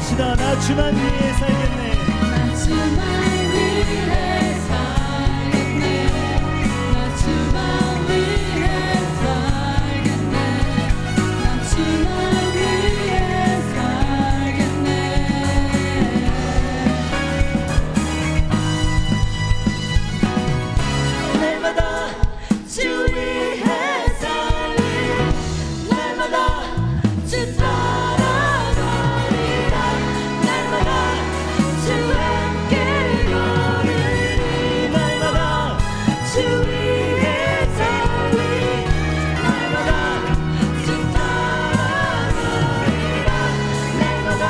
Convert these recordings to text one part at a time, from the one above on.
고백합시다. 나 주만 위해 살겠네. 나 주만 위해 살겠네. 나 주만 위해 살겠네. 나 주만 위해 살겠네. 날마다 주 위해 살리. 날마다 주 따라가리라. 날마다 주 함께 걸으리. 날마다 주 위해 살리. 날마다 주 따라가리라. 날마다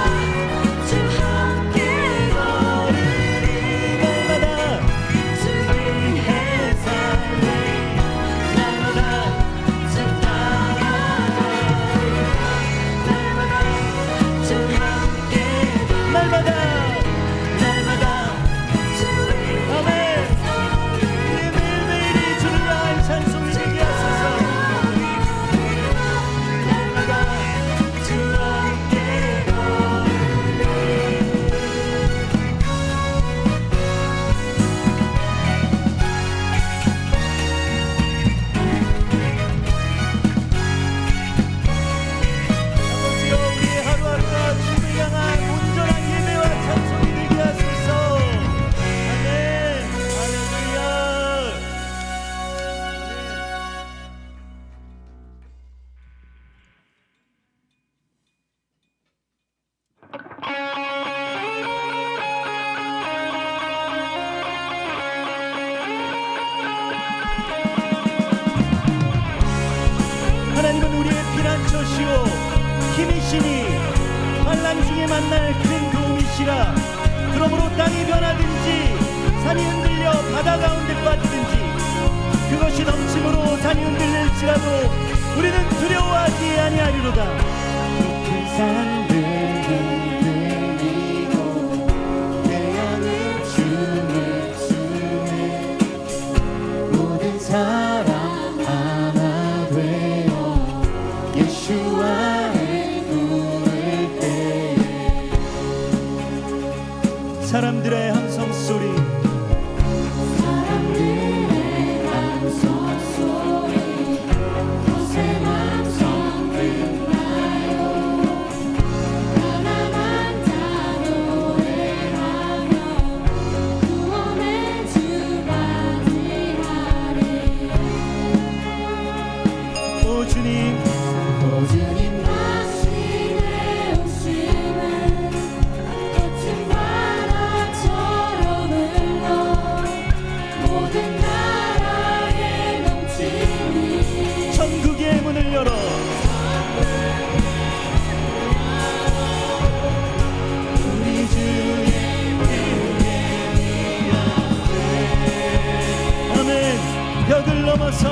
주 함께 걸으리. 날마다 주 위해 살리. 날마다 주 따라가리라. 날마다 주 함께 날마다 날마다 주 위해 아멘. 우리 매일매일이 주를 향한 찬송이 되게 하소서. 날마다 주 함께 아버지여, 우리의 하루하루가 주를 향한 온전한 예배와 찬송이 되게 하소서. 아멘. 할렐루야. 하나님은 우리의 피난처시오 힘이시니 환난 중에 만날 큰 도움이시라. 그러므로 땅이 변하든지 산이 흔들려 바다 가운데 빠지든지 그것이 넘침으로 산이 흔들릴지라도 우리는 두려워하지 아니하리로다. 높은 산들 흔들리고 태양은 춤을 추네. 모든 사람 하나 되어 예수와의 부를 때에 사람들의 함성 소리 사람들의 함성 소리 거센 함성 듣나요. 하나만 다 노래하며 구원의 주 맞이하리. 오 주님 오 주님 다시 내오시는 거친 바다처럼 흘러 모든 나라에 넘치니. 천국의 문을 열어 우리 주의 아멘. 벽을 넘어서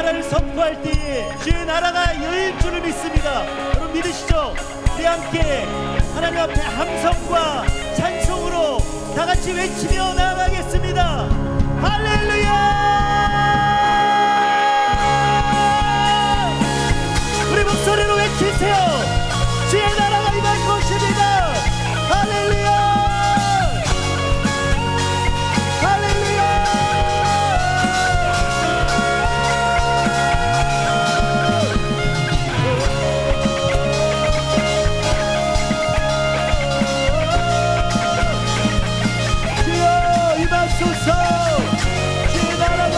나라를 선포할 때에 주의 나라가 여일 줄을 믿습니다. 여러분 믿으시죠? 우리 함께 하나님 앞에 함성과 찬송으로 다 같이 외치며 나아가겠습니다. 할렐루야! 우리 목소리로 외치세요. 주의 나라가 임할 것입니다. 할렐루야! 할렐루야! 주여 임하소서. 주의 나라가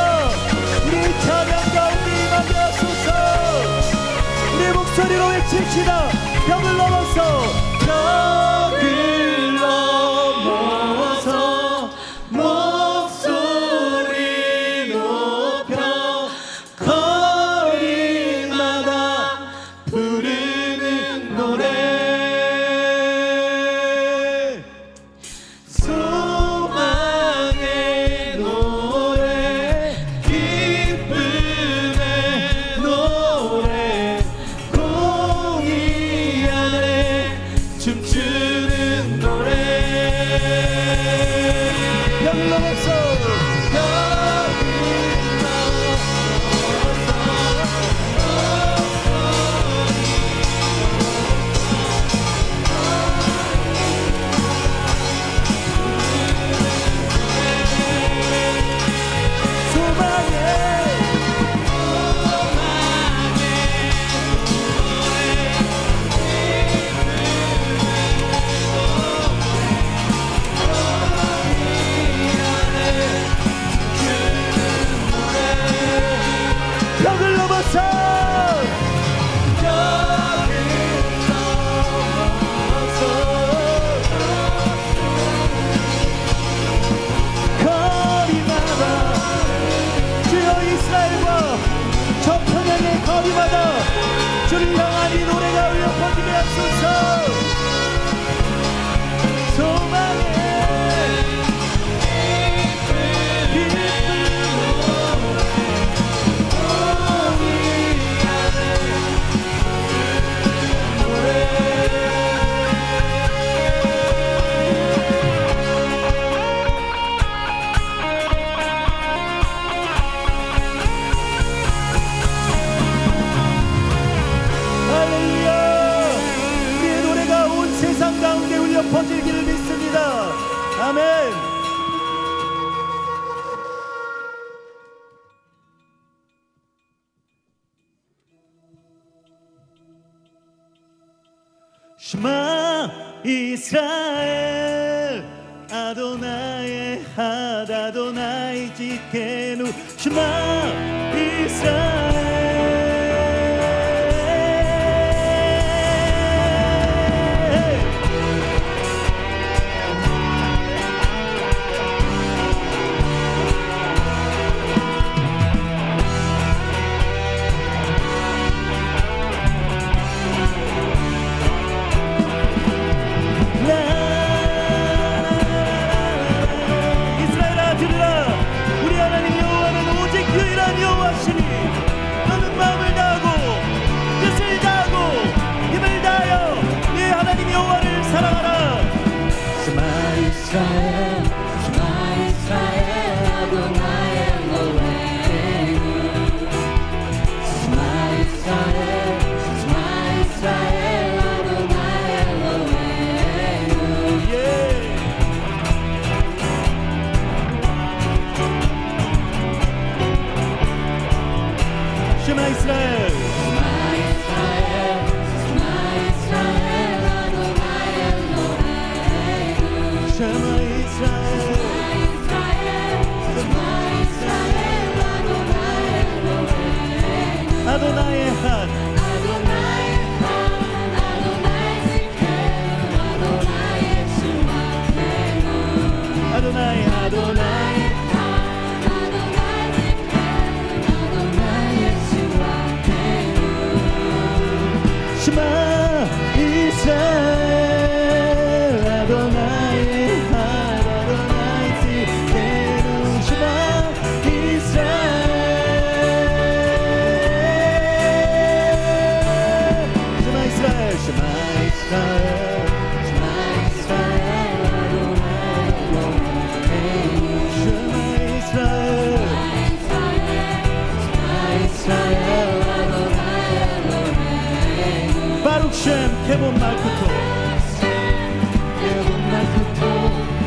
우리 찬양 가운데 임하게 하소서. 우리의 목소리로 외칩시다. 벽을 넘어서 벽을 넘어서 목소리 높여 거리마다 부르는 노래 소망의 노래 기쁨의 노래 공의 안에 춤추는 노래 벽을 넘어서 벽을 넘어서 거리마다 주여 이스라엘과 저 평양의 거리마다 주를 향한 이 노래가 울려 퍼지게 하소서. 소망의 퍼질기를 믿습니다. 아멘. 슈마 이스라엘 아도나이 핫 아도나이 지케누 슈마 이스라엘 아도나의 한 아도나의 아도나의 시마 이스라엘 아도나의 한 아도나의 시케누 시마 이스라엘 아룩셈 케본 말쿠토 케본 말쿠토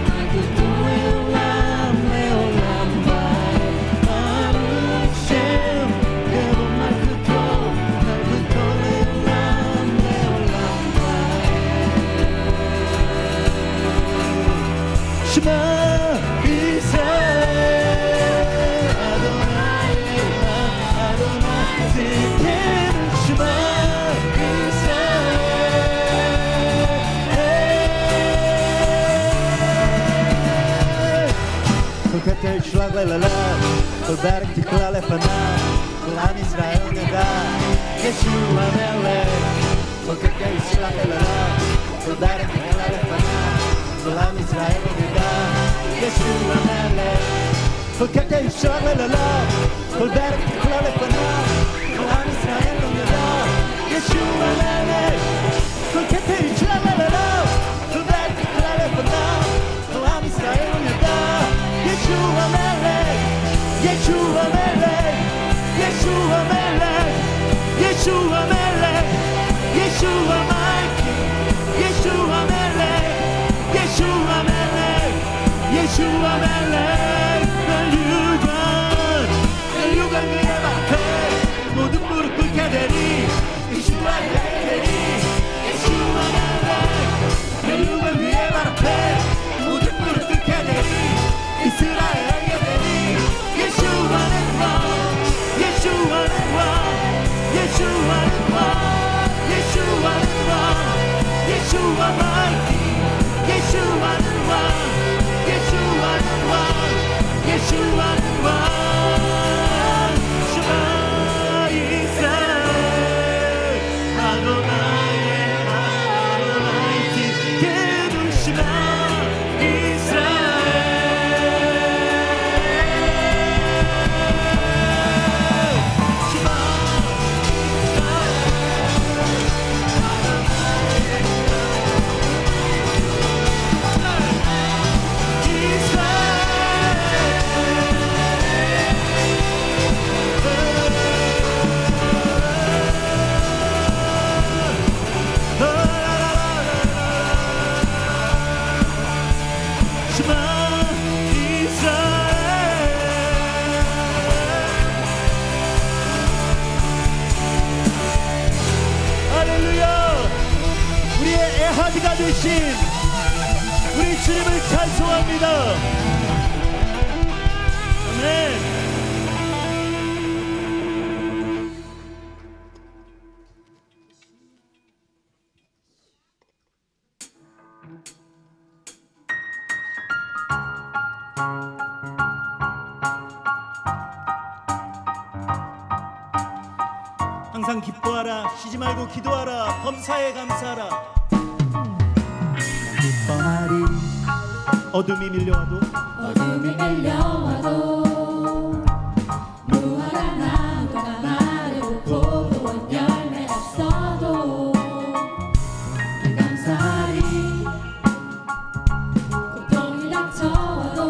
말쿠토 레올람 레올람 바에 아룩셈 케본 말쿠토 말쿠토 레올람 레올람 바에 시마 이스라엘 Kete shlag la la, kol barak tikla lefana, kol am Yisrael neda, Yeshua melech. Kol kete shlag la la, kol barak tikla lefana, kol am Yisrael neda, Yeshua melech. Kol kete shlag la la, kol barak tikla lefana, kol am Yisrael neda, Yeshua melech. Kol kete shlag la la, kol barak tikla lefana, kol am Yisrael neda. Yeshua melech, Yeshua melech, Yeshua melech, Yeshua melech, Yeshua mighty, Yeshua melech, Yeshua melech, Yeshua melech. 날 유관 그의 앞에 모든 무릎 꿇게 되니 Yeshua 되니 Yeshua melech. 날 유관 그의 앞에 모든 무릎 꿇게 되니 이스라엘에게 되니 예수와는 왕 예수와는 왕 예수와는 왕 예수와는 왕 예수와 마이티 예수와는 왕 예수와는 왕 예수와는 왕 슈마 이스라엘 아도나이 아도나이티 게두시마 이스라엘 하디가 되신 우리 주님을 찬송합니다. 아멘. 항상 기뻐하라, 쉬지 말고 기도하라, 범사에 감사하라. 기뻐하리. 어둠이 밀려와도 무화과 나무가 마르고 포도원 열매 없어도 감사하리. 고통이 닥쳐와도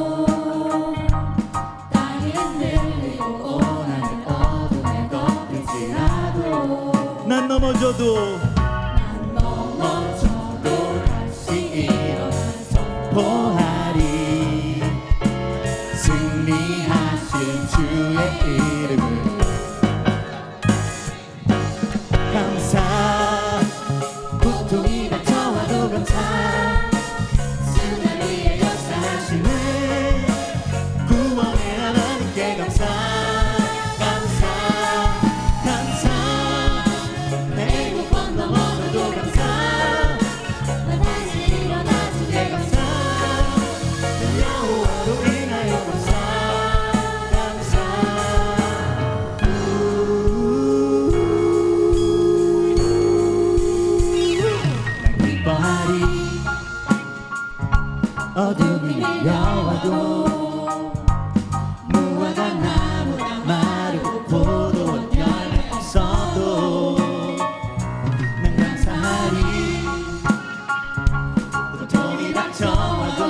땅이 흔들리고 오나는 어둠에 덮일지라도 난 넘어져도 보하리. 승리하신 주의 이름을 감사. 고통이 닥쳐와도 감사. 수날 위에 역사하시는 구원의 하나님께 감사. 감사 감사. 내 구원 넘어져도 감사. 나 다시 일어나 주께 감사. 여호와로 인하여 감사. 감사. 난 기뻐하리. 어둠이 밀려와도 무화과 나무가 마르고 포도원 열매 없어도 난 감사하리. 고통이 닥쳐와도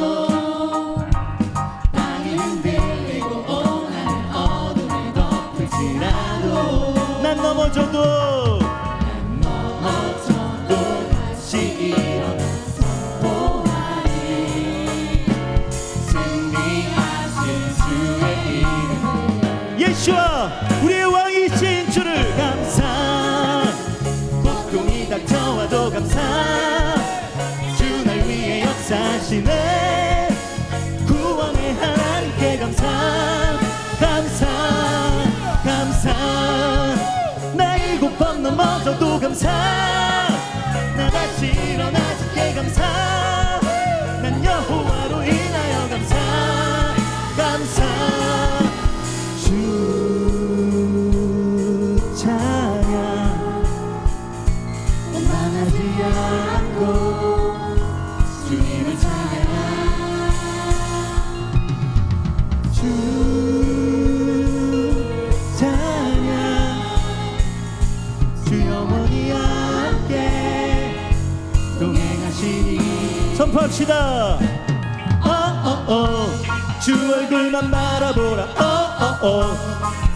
땅이 흔들리고 오나는 어둠에 덮일지라도 난 넘어져도 터져도 감사 나같이 일어나 주께 감사 난 여호와로 인하여 감사 감사 주 찬양 원망하지 않고 주님을 찬양 주 찬양 주 영원히 함께 동행하시니 선포합시다 주 얼굴만 바라보라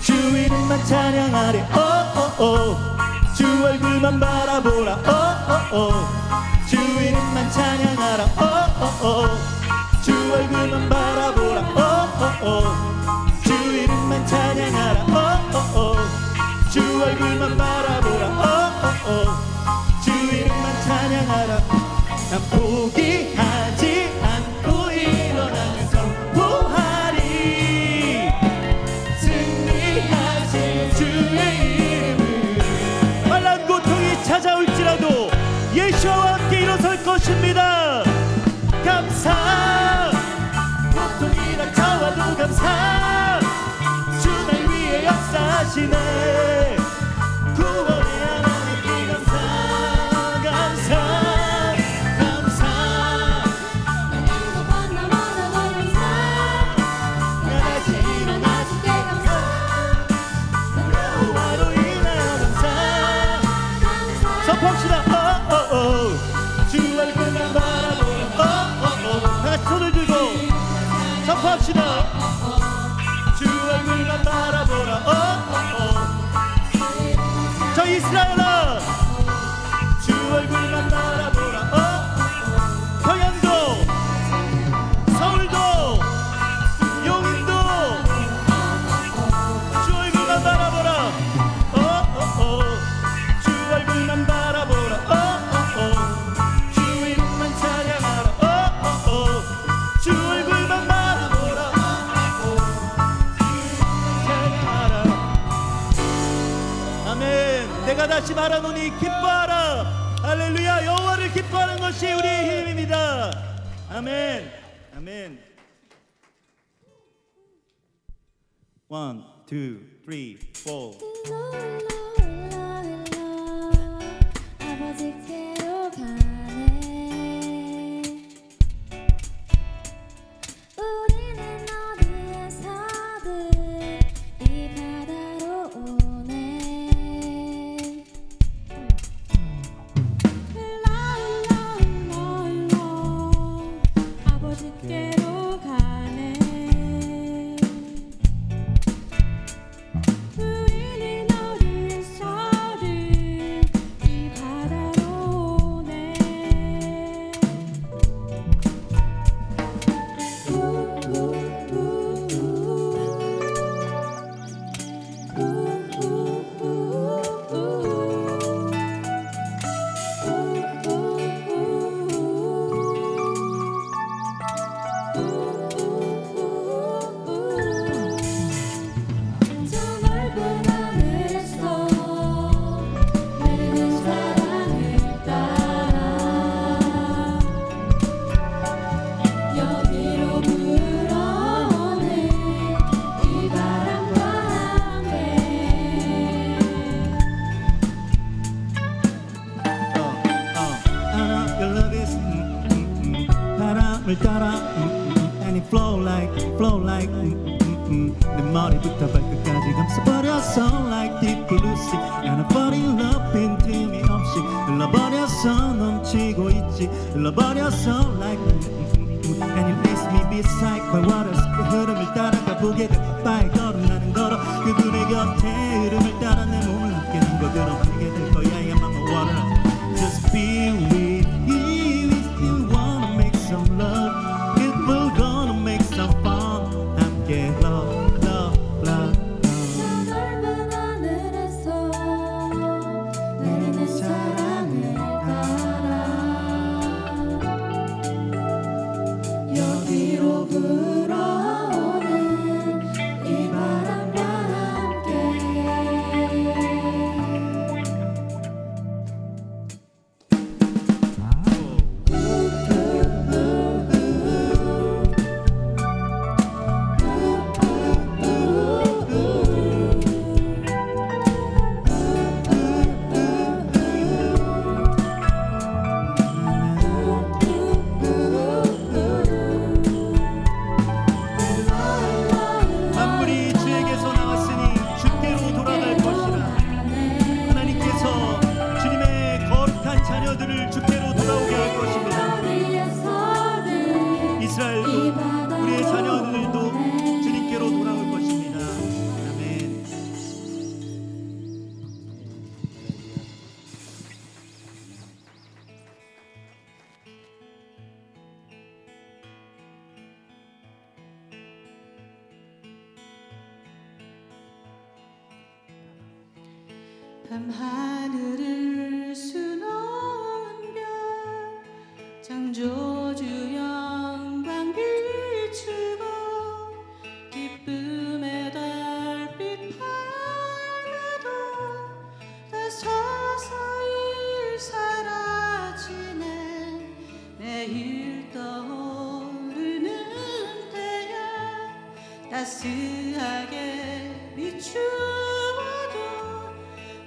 주 이름만 찬양하리 주 얼굴만 바라보라 주 이름만 찬양하라 주 얼굴만 바라보라 주 이름만 찬양하라 주 얼굴만 바라보라 주 이름만 찬양하라 난 포기하지 않고 일어나는 선포하리 승리하신 주의 이름을 말란 고통이 찾아올지라도 예수와 함께 일어설 것입니다 감사 고통이 닥쳐와도 감사 주 날 위해 역사하시네 구원의 하나님께 감사 감사 감사 하늘도 건너머나도 감사 나같이 일어나 주께 감사 여호와로 인하여 감사 감사 선포합시다 주 얼굴만 바라보라 다같이 손을 들고 선포합시다 주 얼굴만 바라보라 저 이스라엘아 주 얼굴만 바라보라 평양도 서울도 용인도 주 얼굴만 바라보라 주 얼굴만 바라보라 주 이름만 찬양하라 주 얼굴만 바라보라 찬양하라 아멘 내가 다시 말하노니 기뻐하라 할렐루야 여호와를 기뻐하는 것이 우리의 힘입니다 아멘 아멘 1, 2, 3, 4 아버지께로 가네 우리는 어디에서든 이 바다로 오네 아버지께로 가네 우리는 어디에서든 이 바다로 오네 저 넓은 하늘에서 내리는 사랑을 따라 여기로 불어오는 이 바람과 함께 I know your love is 바람을 따라 and it flow like 내 머리부터 발끝까지 감싸버렸어 like deep blue sea 나는 fall in love 빈틈이 없이 흘러버렸어 넘치고 있지 흘러버렸어 like and you lace me beside quiet waters 그 흐름을 따라가 보게 돼 바에 걸음 나는 걸어 그분의 곁에 흐름을 따라 내 몸을 함께 담궈들어 알게 될 거야 I'm on the water just be with you if you wanna make some love if we're gonna make some fun 함께 love love love 저 넓은 하늘에서 내리는 사랑을 따라 여기로 불어오는 이 바람과 함께 밤하늘을 수놓은 별 창조주 영광 비추고 기쁨의 달빛 밝아도 다 서서히 사라지네. 매일 떠오르는 태양 따스하게 비추어도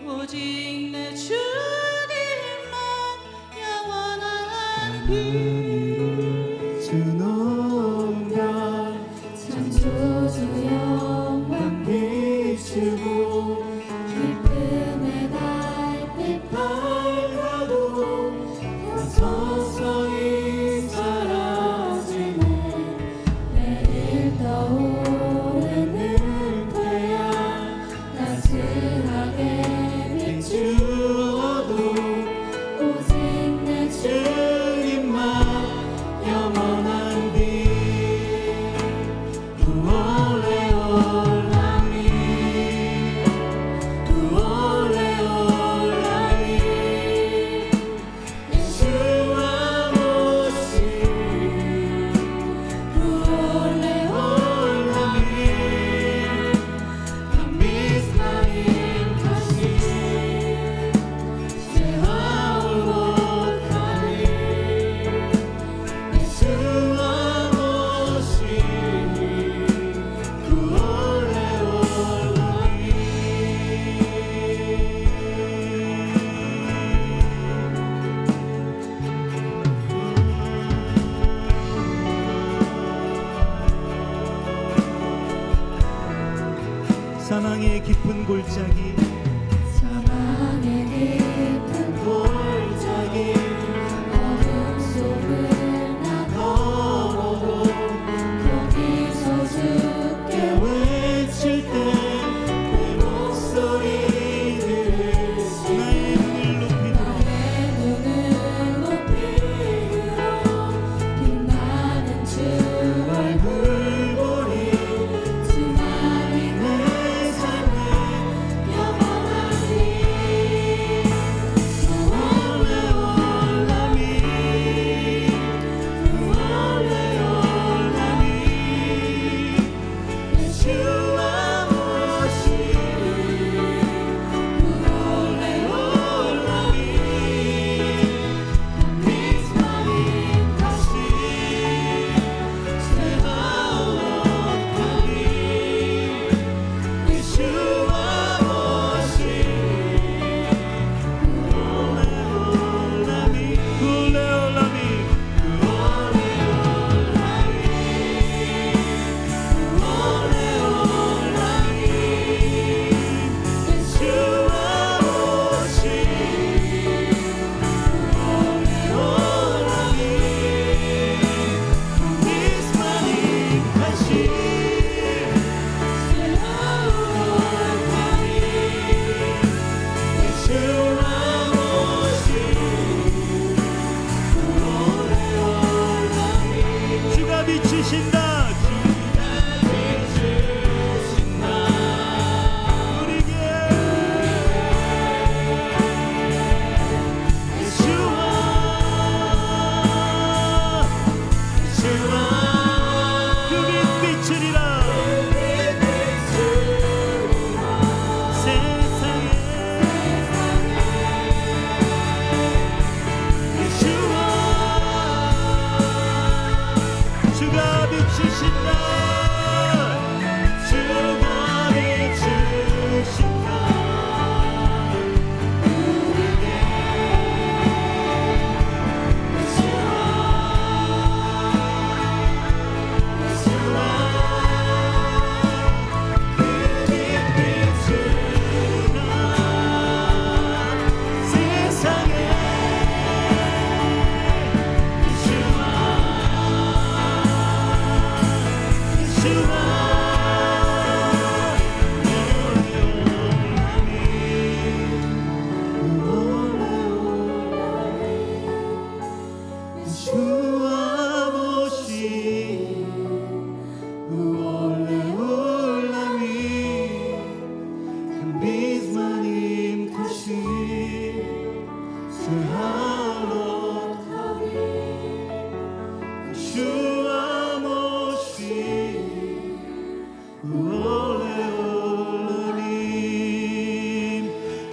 오직 내 주님만 영원한 비추는 별 창조주 영광 비추고 기쁨의 달빛 밝아도 다 서서히 사라지네. 매일 떠오르는 태양 따스하게 주어도 오직 내 주님만 영원한 빛 두올레 올라미 두올레 올라미 예수와 모시 두올레 올라미 감미스마인 가시 사망의 깊은 골짜기 사망의 깊은 골짜기 어둠 속을 나 걸어도 거기서 주께 외칠 때 내 목소리 들을 수 나의 눈을 높이 들어 빛나는 주 얼굴 보니 주만이 내 삶의 영원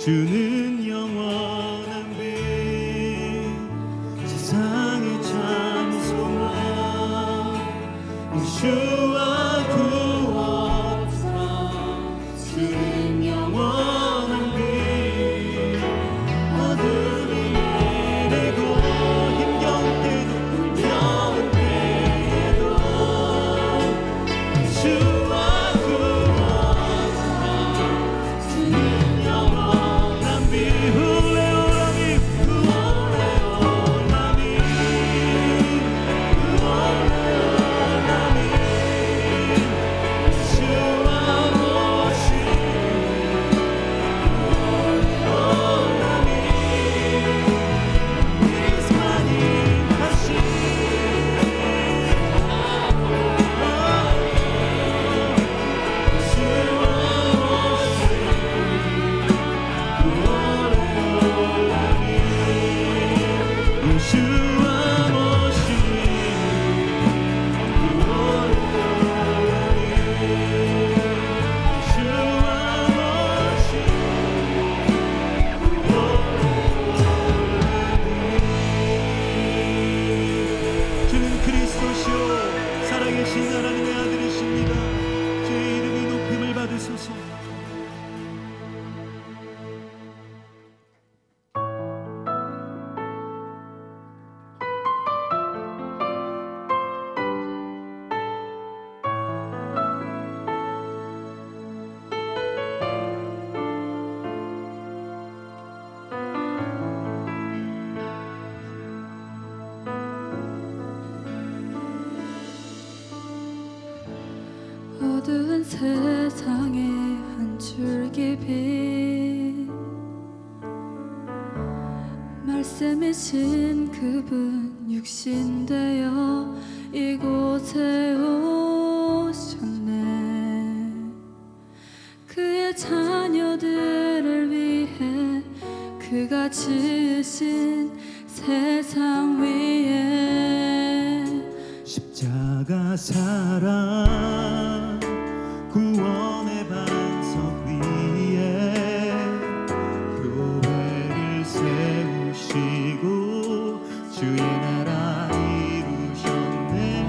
주는 영원한 빛 세상의 찬송아 예수와 구원사 주는 영원한 빛 어둠이 내리고 힘겨운 때에도 예수와 살아계신 하나님의 아들이십니다. 주의 이름이 높임을 받으소서. 어두운 세상에 한 줄기 빛 말씀이신 그분 육신되어 이곳에 오셨네. 그의 자녀들을 위해 그가 지으신 세상 위에 십자가 사랑 구원의 반석 위에 교회를 세우시고 주의 나라 이루셨네.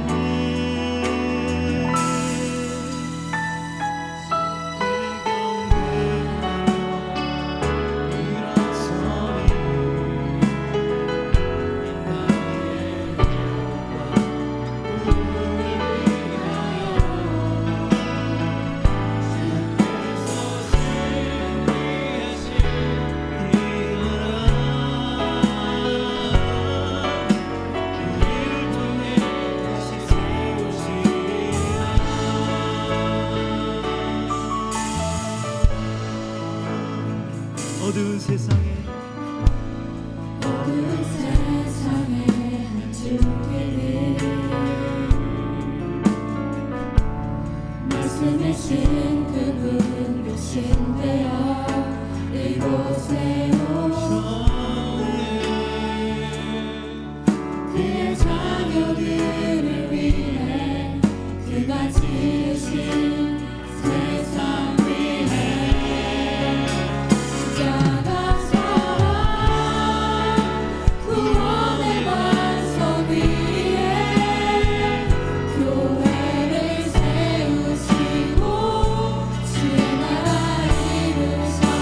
어두운 세상에 한 줄기 말씀이신 그분 육신되어 이곳에 오셨네. 그의 자녀들을 위해 그가 지으신 세상 위에 십자가 사랑 구원의 반석 위에 교회를 세우시고 주의 나라 이루셨네.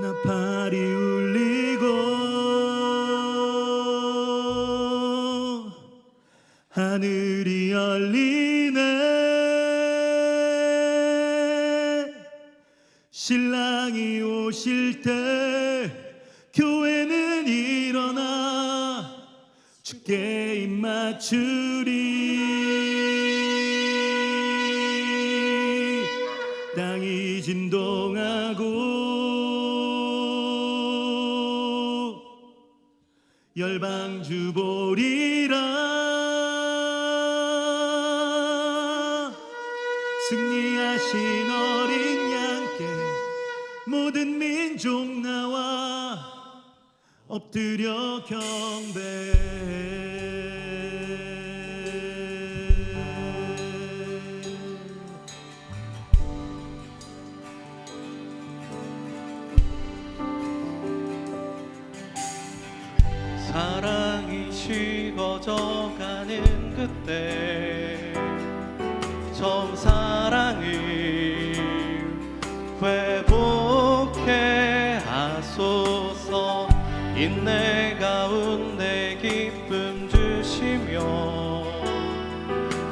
나팔이 울리고 하늘이 열리네. 신랑이 오실 때 교회는 일어나 주께 입맞추리. 땅이 진동하고 열방주 보리라. 승리하신 어린 양께 모든 민족 나와 엎드려 경배. 사랑이 식어져가는 그때 처음 사랑을 회복해 하소서. 인내 가운데 기쁨 주시며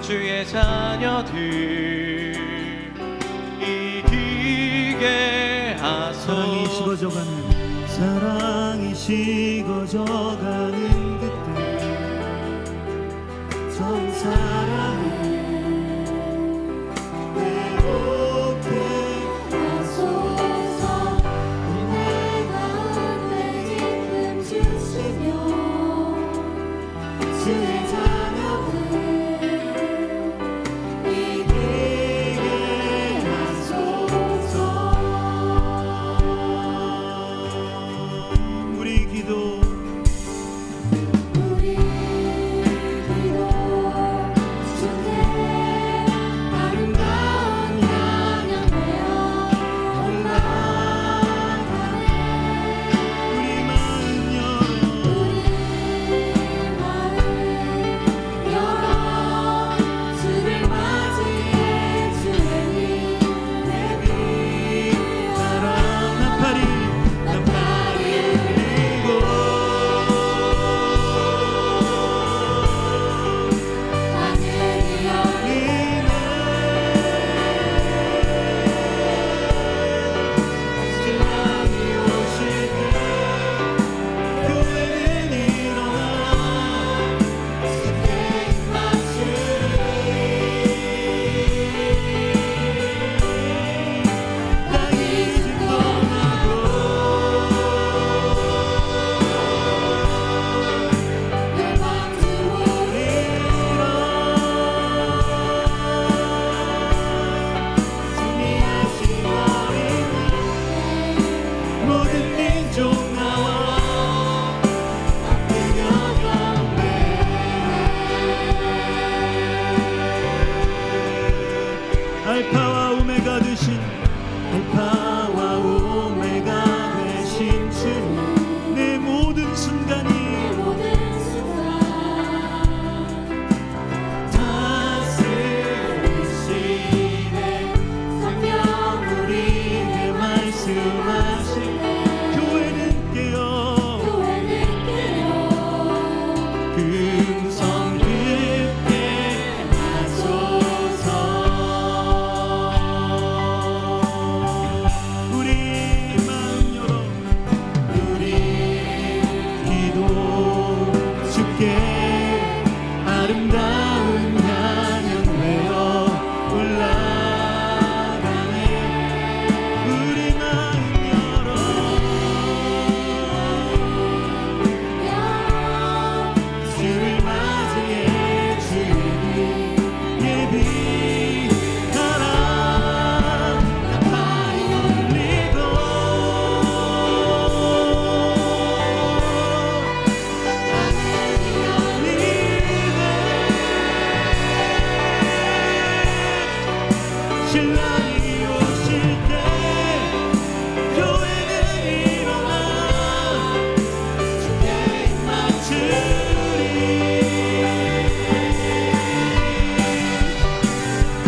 주의 자녀들 이기게 하소서. 사랑이 식어져가는 그때 처음 사랑을 회복해 하소서. 인내 가운데 기쁨 주시며 주의 자녀들 이기게 하소서. 우리 기도 주께 아름다운 찬양 되어 올라가네. 우리 마음 열어 주를 맞이해 주님 예비하라. 나팔이 울리고 하늘이 열리네. 신랑이 오실 때 교회는 일어나 주께 입맞추리. 땅이 진동하고 열방주 보리라. 승리하신 어린 모든 민족 나와 엎드려 경배. 알파와 오메가 되신 알파와 오메가 되신 주님, 내 모든 순간이 모든 순간 다스리시네. 성령 우리에게 말씀하시네. 교회는 깨어 교회는 깨어 금성 깊게 하소서. 우리 마음 열어 우리 기도 주께 아름다운 찬양 되어 올라가네. 우리 마음 열어 주를 맞이해 주님 예비하라. 나팔이 울리고 하늘이 열리네. 신랑이 오실 때 교회는 일어나 주께 입맞추리.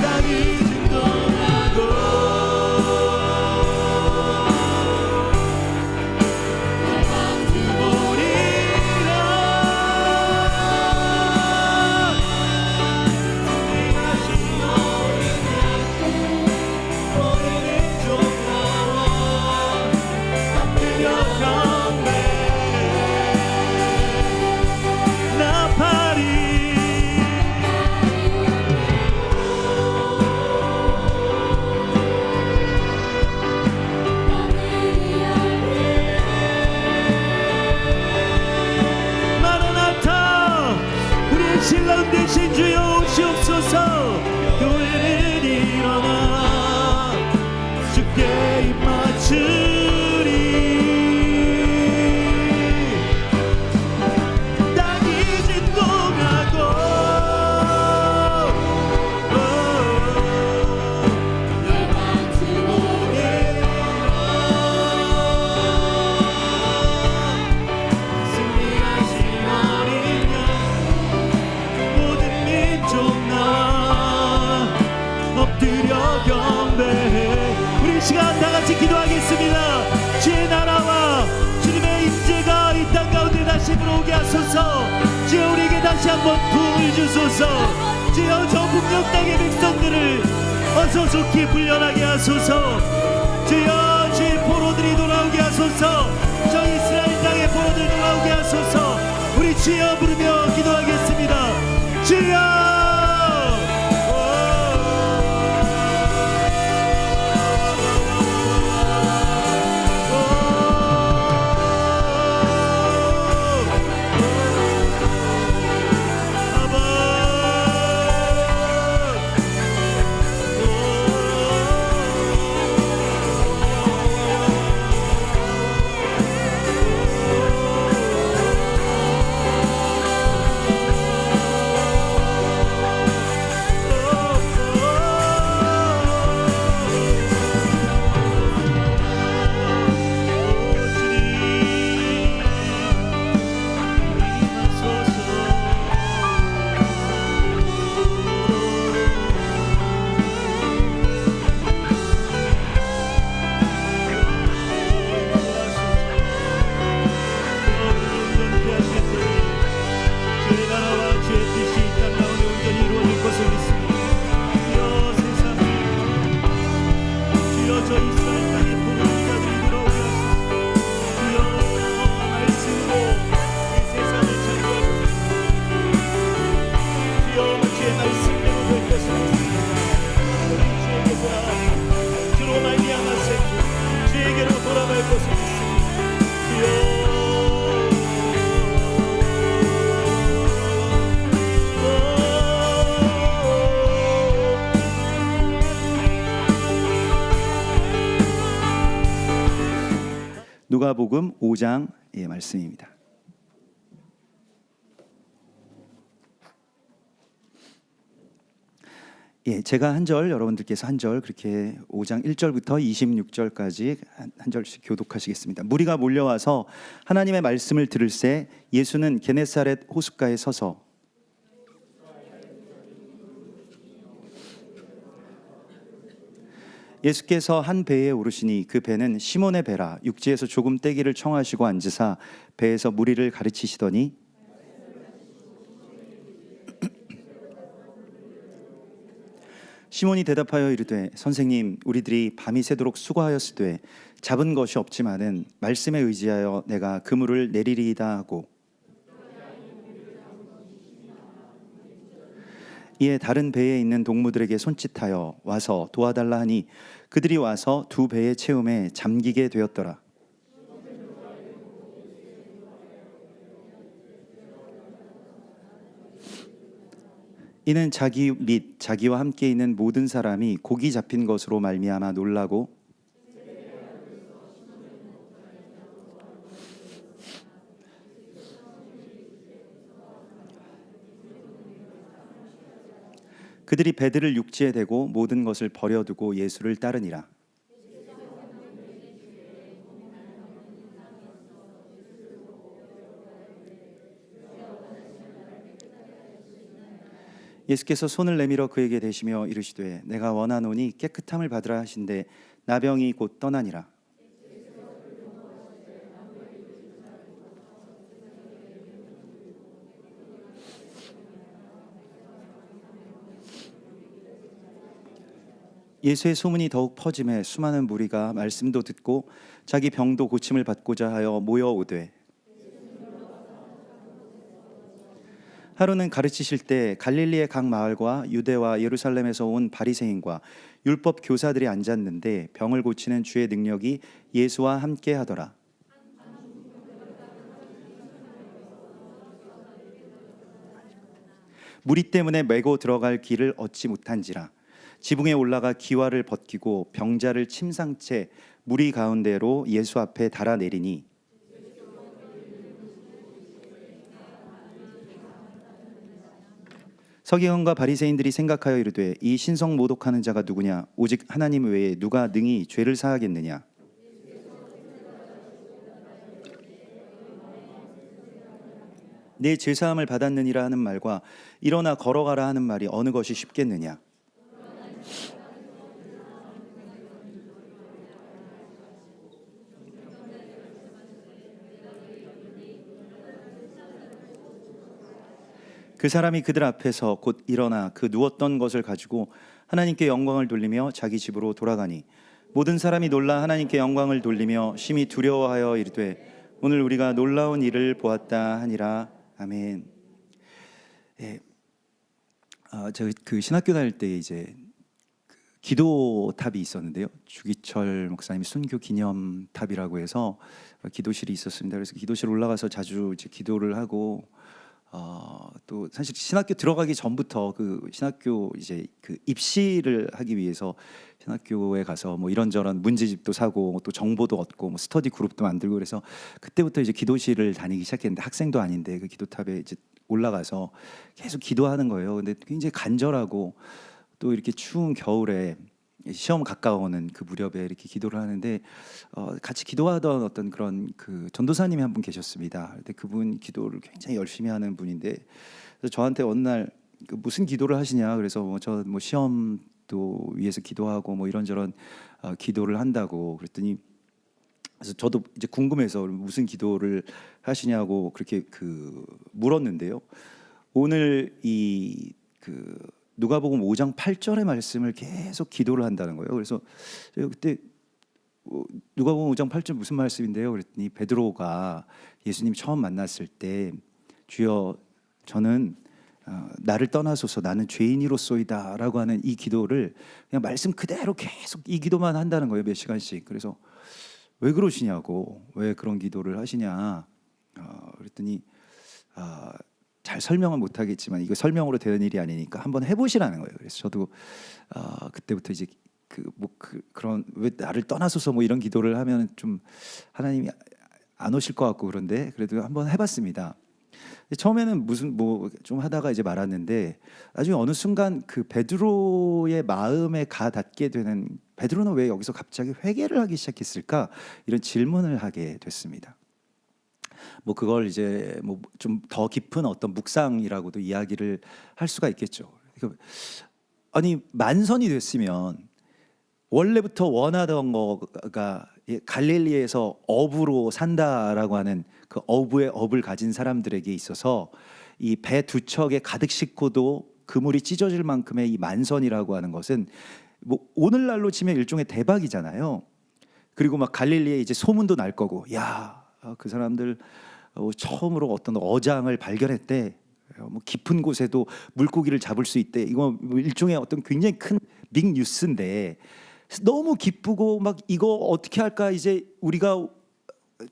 땅이 진동하고 하소서. 주여 우리에게 다시 한번 부흥을 주소서. 주여 저 북녘 땅의 백성들을 어서 좋게 불려나게 하소서. 주여 주의 포로들이 돌아오게 하소서. 저 이스라엘 땅의 포로들 돌아오게 하소서. 우리 주여 부르며 기도하겠습니다. 주여. 누가복음 5장의 말씀입니다. 제가 한 절, 여러분들께서 한 절, 그렇게 5장 1절부터 26절까지 한 절씩 교독하시겠습니다. 무리가 몰려와서 하나님의 말씀을 들을새 예수는 게네사렛 호숫가에 서서 예수께서 한 배에 오르시니 그 배는 시몬의 배라. 육지에서 조금 떼기를 청하시고 앉으사 배에서 무리를 가르치시더니 시몬이 대답하여 이르되 선생님 우리들이 밤이 새도록 수고하였으되 잡은 것이 없지만은 말씀에 의지하여 내가 그물을 내리리이다 하고 이에 다른 배에 있는 동무들에게 손짓하여 와서 도와달라 하니 그들이 와서 두 배의 채움에 잠기게 되었더라. 이는 자기 및 자기와 함께 있는 모든 사람이 고기 잡힌 것으로 말미암아 놀라고 그들이 배들을 육지에 대고 모든 것을 버려두고 예수를 따르니라. 예수께서 손을 내밀어 그에게 대시며 이르시되 내가 원하노니 깨끗함을 받으라 하신대 나병이 곧 떠나니라. 예수의 소문이 더욱 퍼짐에 수많은 무리가 말씀도 듣고 자기 병도 고침을 받고자 하여 모여오되 하루는 가르치실 때 갈릴리의 각 마을과 유대와 예루살렘에서 온 바리새인과 율법 교사들이 앉았는데 병을 고치는 주의 능력이 예수와 함께 하더라. 무리 때문에 메고 들어갈 길을 얻지 못한지라. 지붕에 올라가 기와를 벗기고 병자를 침상채 무리 가운데로 예수 앞에 달아내리니 서기관과 바리새인들이 생각하여 이르되 이 신성 모독하는 자가 누구냐? 오직 하나님 외에 누가 능히 죄를 사하겠느냐? 내 죄사함을 받았느니라 하는 말과 일어나 걸어가라 하는 말이 어느 것이 쉽겠느냐? 그 사람이 그들 앞에서 곧 일어나 그 누웠던 것을 가지고 하나님께 영광을 돌리며 자기 집으로 돌아가니 모든 사람이 놀라 하나님께 영광을 돌리며 심히 두려워하여 이르되 오늘 우리가 놀라운 일을 보았다 하니라. 아멘. 예. 제가 그 신학교 다닐 때 이제 그 기도탑이 있었는데요. 주기철 목사님이 순교 기념탑이라고 해서 기도실이 있었습니다. 그래서 기도실 올라가서 자주 이제 기도를 하고 또 사실 신학교 들어가기 전부터 그 신학교 이제 그 입시를 하기 위해서 신학교에 가서 뭐 이런저런 문제집도 사고 또 정보도 얻고 뭐 스터디 그룹도 만들고 그래서 그때부터 이제 기도실을 다니기 시작했는데 학생도 아닌데 그 기도탑에 이제 올라가서 계속 기도하는 거예요. 근데 굉장히 간절하고 또 이렇게 추운 겨울에 시험 가까워오는 그 무렵에 이렇게 기도를 하는데 같이 기도하던 어떤 그런 그 전도사님이 한 분 계셨습니다. 근데 그분 기도를 굉장히 열심히 하는 분인데 그래서 저한테 어느 날 그 무슨 기도를 하시냐 그래서 저 뭐 시험도 위해서 기도하고 뭐 이런저런 기도를 한다고 그랬더니 그래서 저도 이제 궁금해서 무슨 기도를 하시냐고 그렇게 그 물었는데요. 오늘 이 그 누가복음 5장 8절의 말씀을 계속 기도를 한다는 거예요. 그래서 제가 그때 누가복음 5장 8절 무슨 말씀인데요? 그랬더니 베드로가 예수님 처음 만났을 때 주여 저는 나를 떠나소서 나는 죄인이로소이다라고 하는 이 기도를 그냥 말씀 그대로 계속 이 기도만 한다는 거예요. 몇 시간씩. 그래서 왜 그러시냐고 왜 그런 기도를 하시냐 그랬더니 잘 설명은 못하겠지만 이거 설명으로 되는 일이 아니니까 한번 해보시라는 거예요. 그래서 저도 그때부터 이제 그런 왜 나를 떠나소서 뭐 이런 기도를 하면 좀 하나님이 안 오실 것 같고 그런데 그래도 한번 해봤습니다. 처음에는 무슨 뭐 좀 하다가 이제 말았는데 나중에 어느 순간 그 베드로의 마음에 가 닿게 되는 베드로는 왜 여기서 갑자기 회개를 하기 시작했을까 이런 질문을 하게 됐습니다. 뭐 그걸 이제 뭐 좀 더 깊은 어떤 묵상이라고도 이야기를 할 수가 있겠죠. 아니 만선이 됐으면 원래부터 원하던 거가 갈릴리에서 어부로 산다라고 하는 그 어부의 업을 가진 사람들에게 있어서 이 배 두 척에 가득 싣고도 그물이 찢어질 만큼의 이 만선이라고 하는 것은 뭐 오늘날로 치면 일종의 대박이잖아요. 그리고 막 갈릴리에 이제 소문도 날 거고 야 그 사람들 처음으로 어떤 어장을 발견했대. 뭐 깊은 곳에도 물고기를 잡을 수 있대. 이거 일종의 어떤 굉장히 큰 빅 뉴스인데 너무 기쁘고 막 이거 어떻게 할까 이제 우리가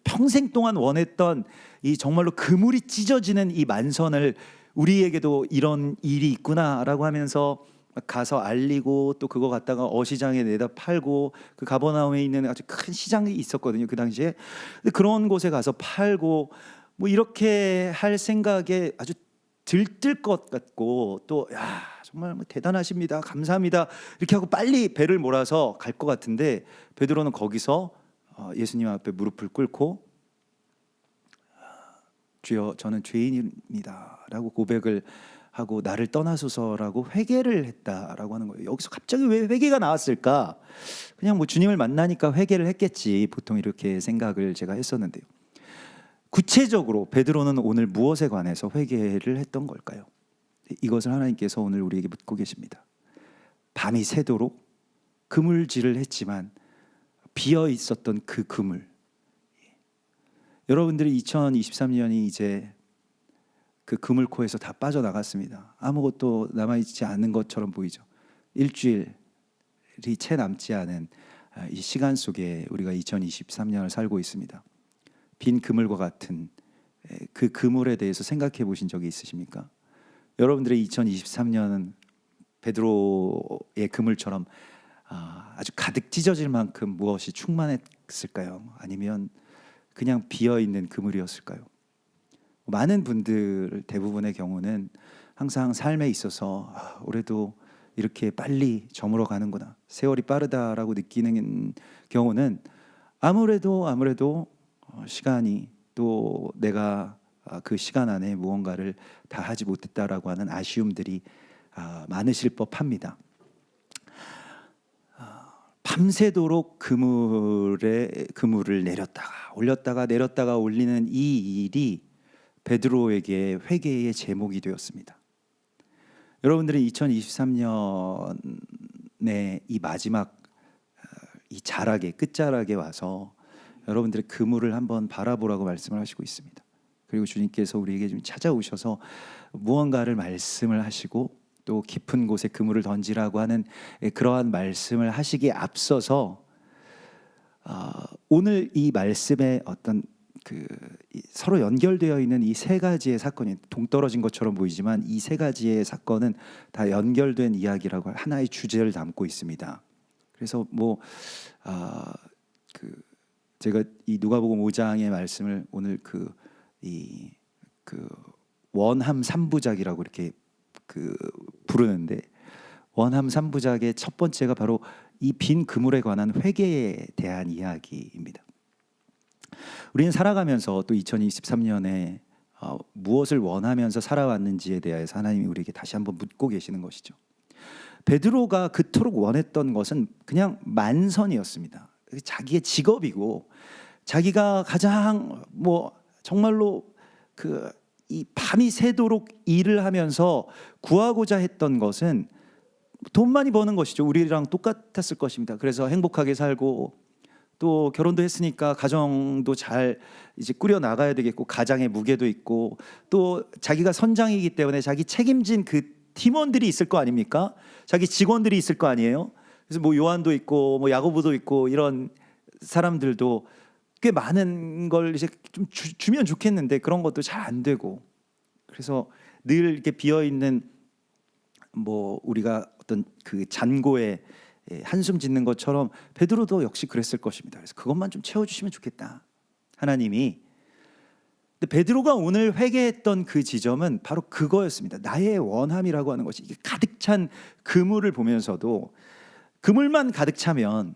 평생 동안 원했던 이 정말로 그물이 찢어지는 이 만선을 우리에게도 이런 일이 있구나라고 하면서 가서 알리고 또 그거 갖다가 어시장에 내다 팔고 그 가버나움에 있는 아주 큰 시장이 있었거든요 그 당시에. 근데 그런 곳에 가서 팔고 뭐 이렇게 할 생각에 아주 들뜰 것 같고 또 야 정말 뭐 대단하십니다 감사합니다 이렇게 하고 빨리 배를 몰아서 갈 것 같은데 베드로는 거기서 예수님 앞에 무릎을 꿇고 주여 저는 죄인입니다라고 고백을 하고 나를 떠나소서라고 회개를 했다라고 하는 거예요. 여기서 갑자기 왜 회개가 나왔을까? 그냥 뭐 주님을 만나니까 회개를 했겠지 보통 이렇게 생각을 제가 했었는데요. 구체적으로 베드로는 오늘 무엇에 관해서 회개를 했던 걸까요? 이것을 하나님께서 오늘 우리에게 묻고 계십니다. 밤이 새도록 그물질을 했지만 비어 있었던 그 그물. 여러분들이 2023년이 이제 그 그물코에서 다 빠져나갔습니다. 아무것도 남아있지 않은 것처럼 보이죠. 일주일이 채 남지 않은 이 시간 속에 우리가 2023년을 살고 있습니다. 빈 그물과 같은 그 그물에 대해서 생각해 보신 적이 있으십니까? 여러분들의 2023년은 베드로의 그물처럼 아주 가득 찢어질 만큼 무엇이 충만했을까요? 아니면 그냥 비어있는 그물이었을까요? 많은 분들 대부분의 경우는 항상 삶에 있어서 올해도 이렇게 빨리 저물어 가는구나 세월이 빠르다라고 느끼는 경우는 아무래도 시간이 또 내가 그 시간 안에 무언가를 다 하지 못했다라고 하는 아쉬움들이 많으실 법합니다. 밤새도록 그물을 내렸다가 올리는 이 일이 베드로에게 회개의 제목이 되었습니다. 여러분들은 2023년의 이 마지막 이 자락에 끝자락에 와서 여러분들의 그물을 한번 바라보라고 말씀을 하시고 있습니다. 그리고 주님께서 우리에게 좀 찾아오셔서 무언가를 말씀을 하시고 또 깊은 곳에 그물을 던지라고 하는 그러한 말씀을 하시기에 앞서서 오늘 이 말씀에 어떤 서로 연결되어 있는 이 세 가지의 사건이 동떨어진 것처럼 보이지만 이 세 가지의 사건은 다 연결된 이야기라고 하나의 주제를 담고 있습니다. 그래서 제가 이 누가복음 5장의 말씀을 오늘 원함 3부작이라고 이렇게 부르는데, 원함 3부작의 첫 번째가 바로 이 빈 그물에 관한 회개에 대한 이야기입니다. 우리는 살아가면서 또 2023년에 무엇을 원하면서 살아왔는지에 대해서 하나님이 우리에게 다시 한번 묻고 계시는 것이죠. 베드로가 그토록 원했던 것은 그냥 만선이었습니다. 자기의 직업이고 자기가 가장 정말로 이 밤이 새도록 일을 하면서 구하고자 했던 것은 돈 많이 버는 것이죠. 우리랑 똑같았을 것입니다. 그래서 행복하게 살고 또 결혼도 했으니까 가정도 잘 이제 꾸려 나가야 되겠고 가장의 무게도 있고 또 자기가 선장이기 때문에 자기 책임진 그 팀원들이 있을 거 아닙니까? 자기 직원들이 있을 거 아니에요? 그래서 요한도 있고 야고보도 있고 이런 사람들도 꽤 많은 걸 이제 좀 주면 좋겠는데 그런 것도 잘 안 되고, 그래서 늘 이렇게 비어 있는 우리가 어떤 그 잔고에 한숨 짓는 것처럼 베드로도 역시 그랬을 것입니다. 그래서 그것만 좀 채워주시면 좋겠다 하나님이. 근데 베드로가 오늘 회개했던 그 지점은 바로 그거였습니다. 나의 원함이라고 하는 것이 이게 가득 찬 그물을 보면서도 그물만 가득 차면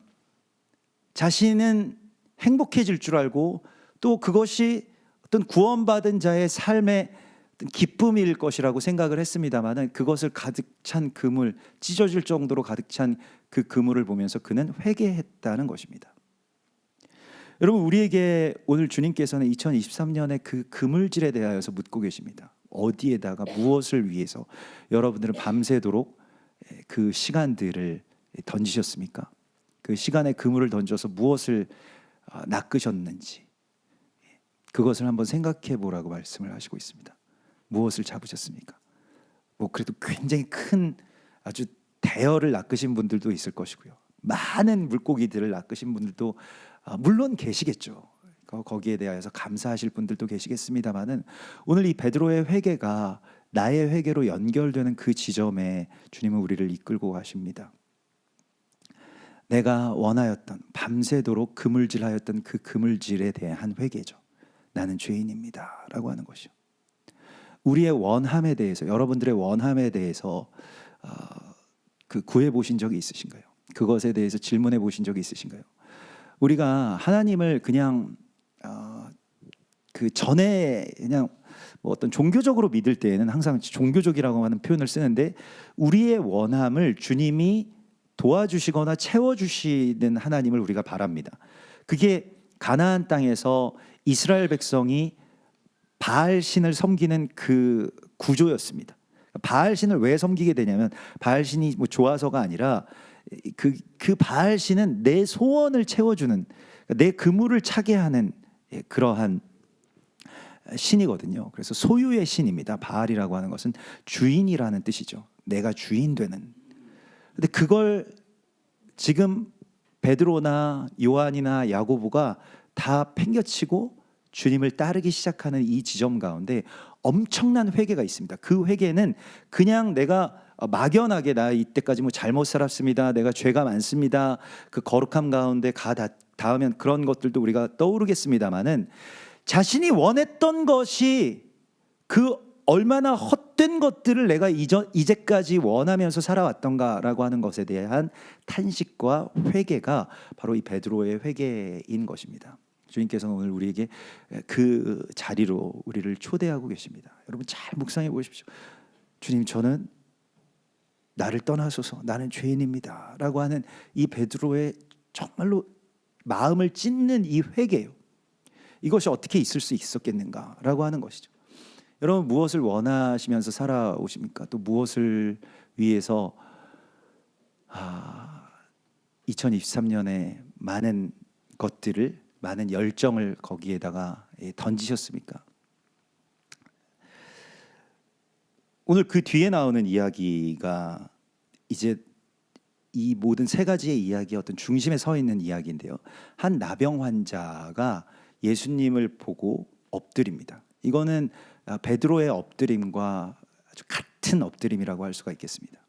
자신은 행복해질 줄 알고 또 그것이 어떤 구원받은 자의 삶의 어떤 기쁨일 것이라고 생각을 했습니다마는 그것을 가득 찬 그물, 찢어질 정도로 가득 찬 그 그물을 보면서 그는 회개했다는 것입니다. 여러분, 우리에게 오늘 주님께서는 2023년의 그 그물질에 대하여서 묻고 계십니다. 어디에다가 무엇을 위해서 여러분들은 밤새도록 그 시간들을 던지셨습니까? 그 시간에 그물을 던져서 무엇을 낚으셨는지 그것을 한번 생각해 보라고 말씀을 하시고 있습니다. 무엇을 잡으셨습니까? 그래도 굉장히 큰 아주 대여를 낚으신 분들도 있을 것이고요. 많은 물고기들을 낚으신 분들도 물론 계시겠죠. 거기에 대해서 감사하실 분들도 계시겠습니다만은 오늘 이 베드로의 회개가 나의 회개로 연결되는 그 지점에 주님은 우리를 이끌고 가십니다. 내가 원하였던 밤새도록 그물질하였던 그 그물질에 대한 회개죠. 나는 죄인입니다 라고 하는 것이요. 우리의 원함에 대해서, 여러분들의 원함에 대해서 구해 보신 적이 있으신가요? 그것에 대해서 질문해 보신 적이 있으신가요? 우리가 하나님을 그냥 그 전에 그냥 어떤 종교적으로 믿을 때에는 항상 종교적이라고 하는 표현을 쓰는데, 우리의 원함을 주님이 도와주시거나 채워주시는 하나님을 우리가 바랍니다. 그게 가나안 땅에서 이스라엘 백성이 바알 신을 섬기는 그 구조였습니다. 바알 신을 왜 섬기게 되냐면 바알 신이 좋아서가 아니라 그 바알 신은 내 소원을 채워주는, 내 그물을 차게 하는 그러한 신이거든요. 그래서 소유의 신입니다. 바알이라고 하는 것은 주인이라는 뜻이죠. 내가 주인 되는. 근데 그걸 지금 베드로나 요한이나 야고보가 다 팽겨치고 주님을 따르기 시작하는 이 지점 가운데 엄청난 회개가 있습니다. 그 회개는 그냥 내가 막연하게 나 이때까지 잘못 살았습니다, 내가 죄가 많습니다, 그 거룩함 가운데 닿으면 그런 것들도 우리가 떠오르겠습니다마는 자신이 원했던 것이 그 얼마나 헛된 것들을 내가 이제까지 원하면서 살아왔던가라고 하는 것에 대한 탄식과 회개가 바로 이 베드로의 회개인 것입니다. 주님께서는 오늘 우리에게 그 자리로 우리를 초대하고 계십니다. 여러분 잘 묵상해 보십시오. 주님, 저는 나를 떠나소서, 나는 죄인입니다 라고 하는 이 베드로의 정말로 마음을 찢는 이 회개요. 이것이 어떻게 있을 수 있었겠는가 라고 하는 것이죠. 여러분 무엇을 원하시면서 살아오십니까? 또 무엇을 위해서 2023년에 많은 것들을, 많은 열정을 거기에다가 던지셨습니까? 오늘 그 뒤에 나오는 이야기가 이제 이 모든 세 가지의 이야기의 어떤 중심에 서 있는 이야기인데요. 한 나병 환자가 예수님을 보고 엎드립니다. 이거는 베드로의 엎드림과 아주 같은 엎드림이라고 할 수가 있겠습니다.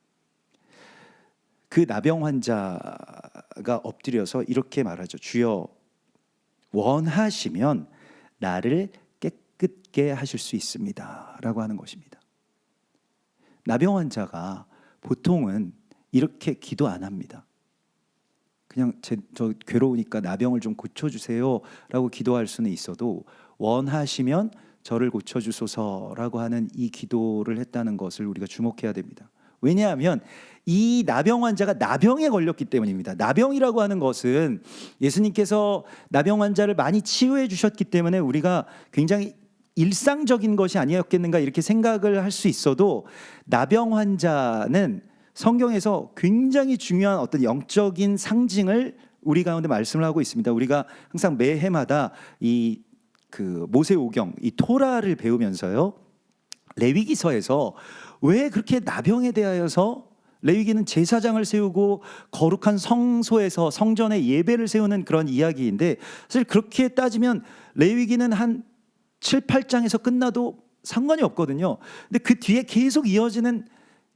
그 나병 환자가 엎드려서 이렇게 말하죠. 주여, 원하시면 나를 깨끗게 하실 수 있습니다 라고 하는 것입니다. 나병 환자가 보통은 이렇게 기도 안 합니다. 그냥 저 괴로우니까 나병을 좀 고쳐주세요 라고 기도할 수는 있어도, 원하시면 저를 고쳐주소서라고 하는 이 기도를 했다는 것을 우리가 주목해야 됩니다. 왜냐하면 이 나병 환자가 나병에 걸렸기 때문입니다. 나병이라고 하는 것은 예수님께서 나병 환자를 많이 치유해 주셨기 때문에 우리가 굉장히 일상적인 것이 아니었겠는가 이렇게 생각을 할 수 있어도, 나병 환자는 성경에서 굉장히 중요한 어떤 영적인 상징을 우리 가운데 말씀을 하고 있습니다. 우리가 항상 매 해마다 이 모세오경, 이 토라를 배우면서요, 레위기서에서 왜 그렇게 나병에 대하여서, 레위기는 제사장을 세우고 거룩한 성소에서 성전에 예배를 세우는 그런 이야기인데, 사실 그렇게 따지면 레위기는 한 7, 8장에서 끝나도 상관이 없거든요. 근데 그 뒤에 계속 이어지는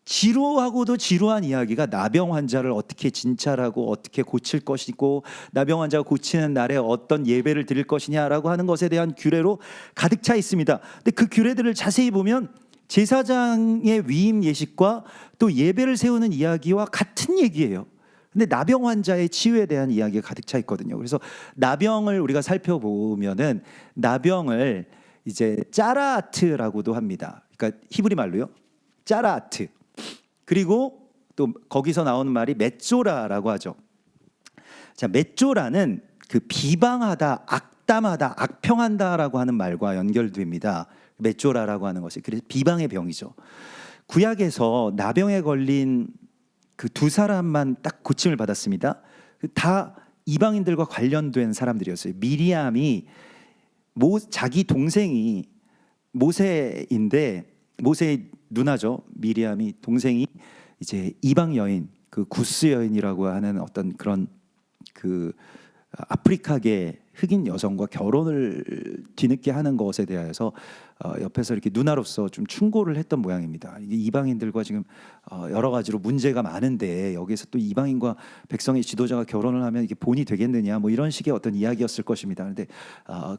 지루하고도 지루한 이야기가 나병 환자를 어떻게 진찰하고 어떻게 고칠 것이고, 나병 환자가 고치는 날에 어떤 예배를 드릴 것이냐라고 하는 것에 대한 규례로 가득 차 있습니다. 근데 그 규례들을 자세히 보면 제사장의 위임 예식과 또 예배를 세우는 이야기와 같은 얘기예요. 근데 나병 환자의 치유에 대한 이야기가 가득 차 있거든요. 그래서 나병을 우리가 살펴보면은 나병을 이제 짜라아트라고도 합니다. 그러니까 히브리 말로요, 짜라아트. 그리고 또 거기서 나오는 말이 맷조라라고 하죠. 자, 맷조라는 그 비방하다, 악담하다, 악평한다라고 하는 말과 연결됩니다. 맷조라라고 하는 것이, 그래서 비방의 병이죠. 구약에서 나병에 걸린 그 두 사람만 딱 고침을 받았습니다. 다 이방인들과 관련된 사람들이었어요. 미리암이 자기 동생이 모세인데, 모세의 누나죠. 미리암이 동생이 이제 이방 여인, 그 구스 여인이라고 하는 어떤 그런 그 아프리카계 흑인 여성과 결혼을 뒤늦게 하는 것에 대해서 옆에서 이렇게 누나로서 좀 충고를 했던 모양입니다. 이게 이방인들과 지금 여러 가지로 문제가 많은데, 여기서 또 이방인과 백성의 지도자가 결혼을 하면 이게 본이 되겠느냐, 뭐 이런 식의 어떤 이야기였을 것입니다. 그런데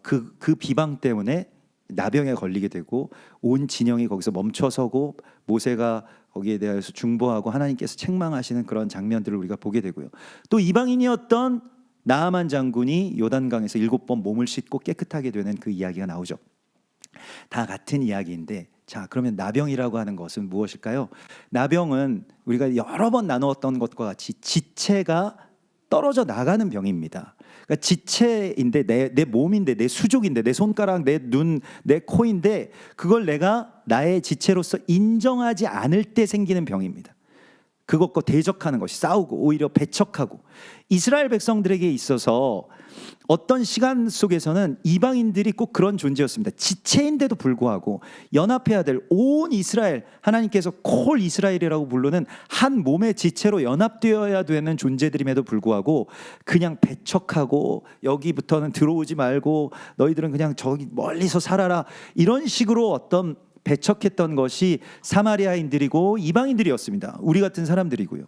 그 비방 때문에 나병에 걸리게 되고 온 진영이 거기서 멈춰서고 모세가 거기에 대해서 중보하고 하나님께서 책망하시는 그런 장면들을 우리가 보게 되고요. 또 이방인이었던 나아만 장군이 요단강에서 7번 몸을 씻고 깨끗하게 되는 그 이야기가 나오죠. 다 같은 이야기인데, 자, 그러면 나병이라고 하는 것은 무엇일까요? 나병은 우리가 여러 번 나누었던 것과 같이 지체가 떨어져 나가는 병입니다. 그러니까 지체인데, 내 몸인데, 내 수족인데, 내 손가락, 내 눈, 내 코인데, 그걸 내가 나의 지체로서 인정하지 않을 때 생기는 병입니다. 그것과 대적하는 것이, 싸우고 오히려 배척하고. 이스라엘 백성들에게 있어서 어떤 시간 속에서는 이방인들이 꼭 그런 존재였습니다. 지체인데도 불구하고 연합해야 될 온 이스라엘, 하나님께서 콜 이스라엘이라고 부르는 한 몸의 지체로 연합되어야 되는 존재들임에도 불구하고 그냥 배척하고, 여기부터는 들어오지 말고 너희들은 그냥 저기 멀리서 살아라, 이런 식으로 어떤 배척했던 것이 사마리아인들이고 이방인들이었습니다. 우리 같은 사람들이고요.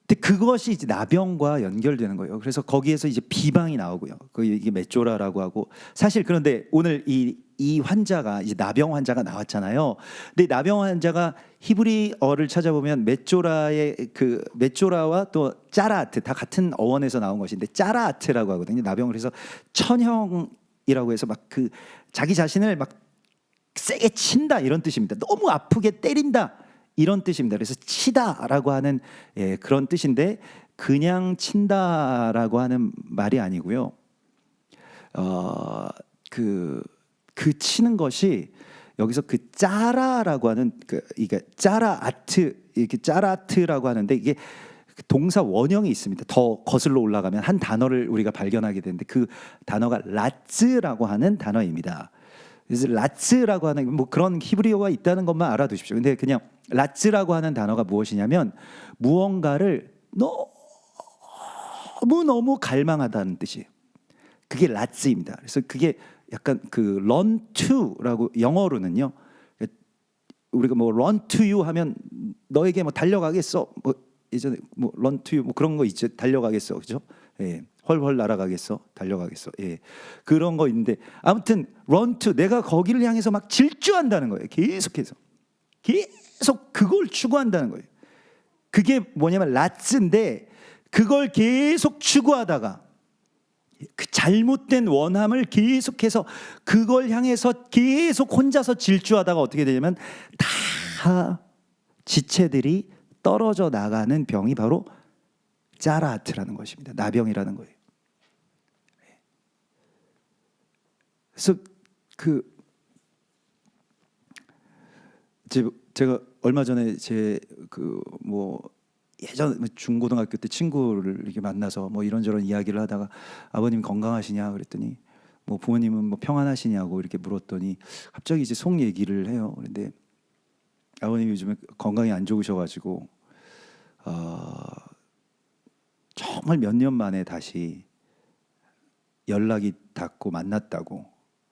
근데 그것이 이제 나병과 연결되는 거예요. 그래서 거기에서 이제 비방이 나오고요. 이게 맷조라라고 하고, 사실 그런데 오늘 이 환자가 이제 나병 환자가 나왔잖아요. 근데 나병 환자가 히브리어를 찾아보면 맷조라와 또 짜라아트, 다 같은 어원에서 나온 것인데 짜라아트라고 하거든요. 나병을 해서 천형이라고 해서 막 그 자기 자신을 막 세게 친다, 이런 뜻입니다. 너무 아프게 때린다, 이런 뜻입니다. 그래서 치다라고 하는 그런 뜻인데, 그냥 친다라고 하는 말이 아니고요. 그 치는 것이 여기서 그 짜라라고 하는 이게 짜라 아트, 이렇게 짜라 아트라고 하는데 이게 동사 원형이 있습니다. 더 거슬러 올라가면 한 단어를 우리가 발견하게 되는데 그 단어가 라츠라고 하는 단어입니다. 그래서 라츠라고 하는 뭐 그런 히브리어가 있다는 것만 알아두십시오. 근데 그냥 라츠라고 하는 단어가 무엇이냐면 무언가를 너무 갈망하다는 뜻이에요. 그게 라츠입니다. 그래서 그게 약간 그 run to라고 영어로는요. 우리가 뭐 run to you 하면 너에게 뭐 달려가겠어. 뭐 예전에 뭐 run to you 뭐 그런 거 있죠. 달려가겠어. 그죠? 예. 헐헐 날아가겠어. 달려가겠어. 예. 그런 거 있는데 아무튼 run to 내가 거기를 향해서 막 질주한다는 거예요. 계속해서. 계속 그걸 추구한다는 거예요. 그게 뭐냐면 라츠인데 그걸 계속 추구하다가 그 잘못된 원함을 계속해서 그걸 향해서 계속 혼자서 질주하다가 어떻게 되냐면 다 지체들이 떨어져 나가는 병이 바로 짜라아트라는 것입니다. 나병이라는 거예요. 그래서 제가 얼마 전에 제 뭐 예전 중고등학교 때 친구를 이렇게 만나서 뭐 이런저런 이야기를 하다가 아버님 건강하시냐 그랬더니 뭐 부모님은 뭐 평안하시냐고 이렇게 물었더니 갑자기 이제 속 얘기를 해요. 그런데 아버님이 요즘에 건강이 안 좋으셔가지고 정말 몇 년 만에 다시 연락이 닿고 만났다고.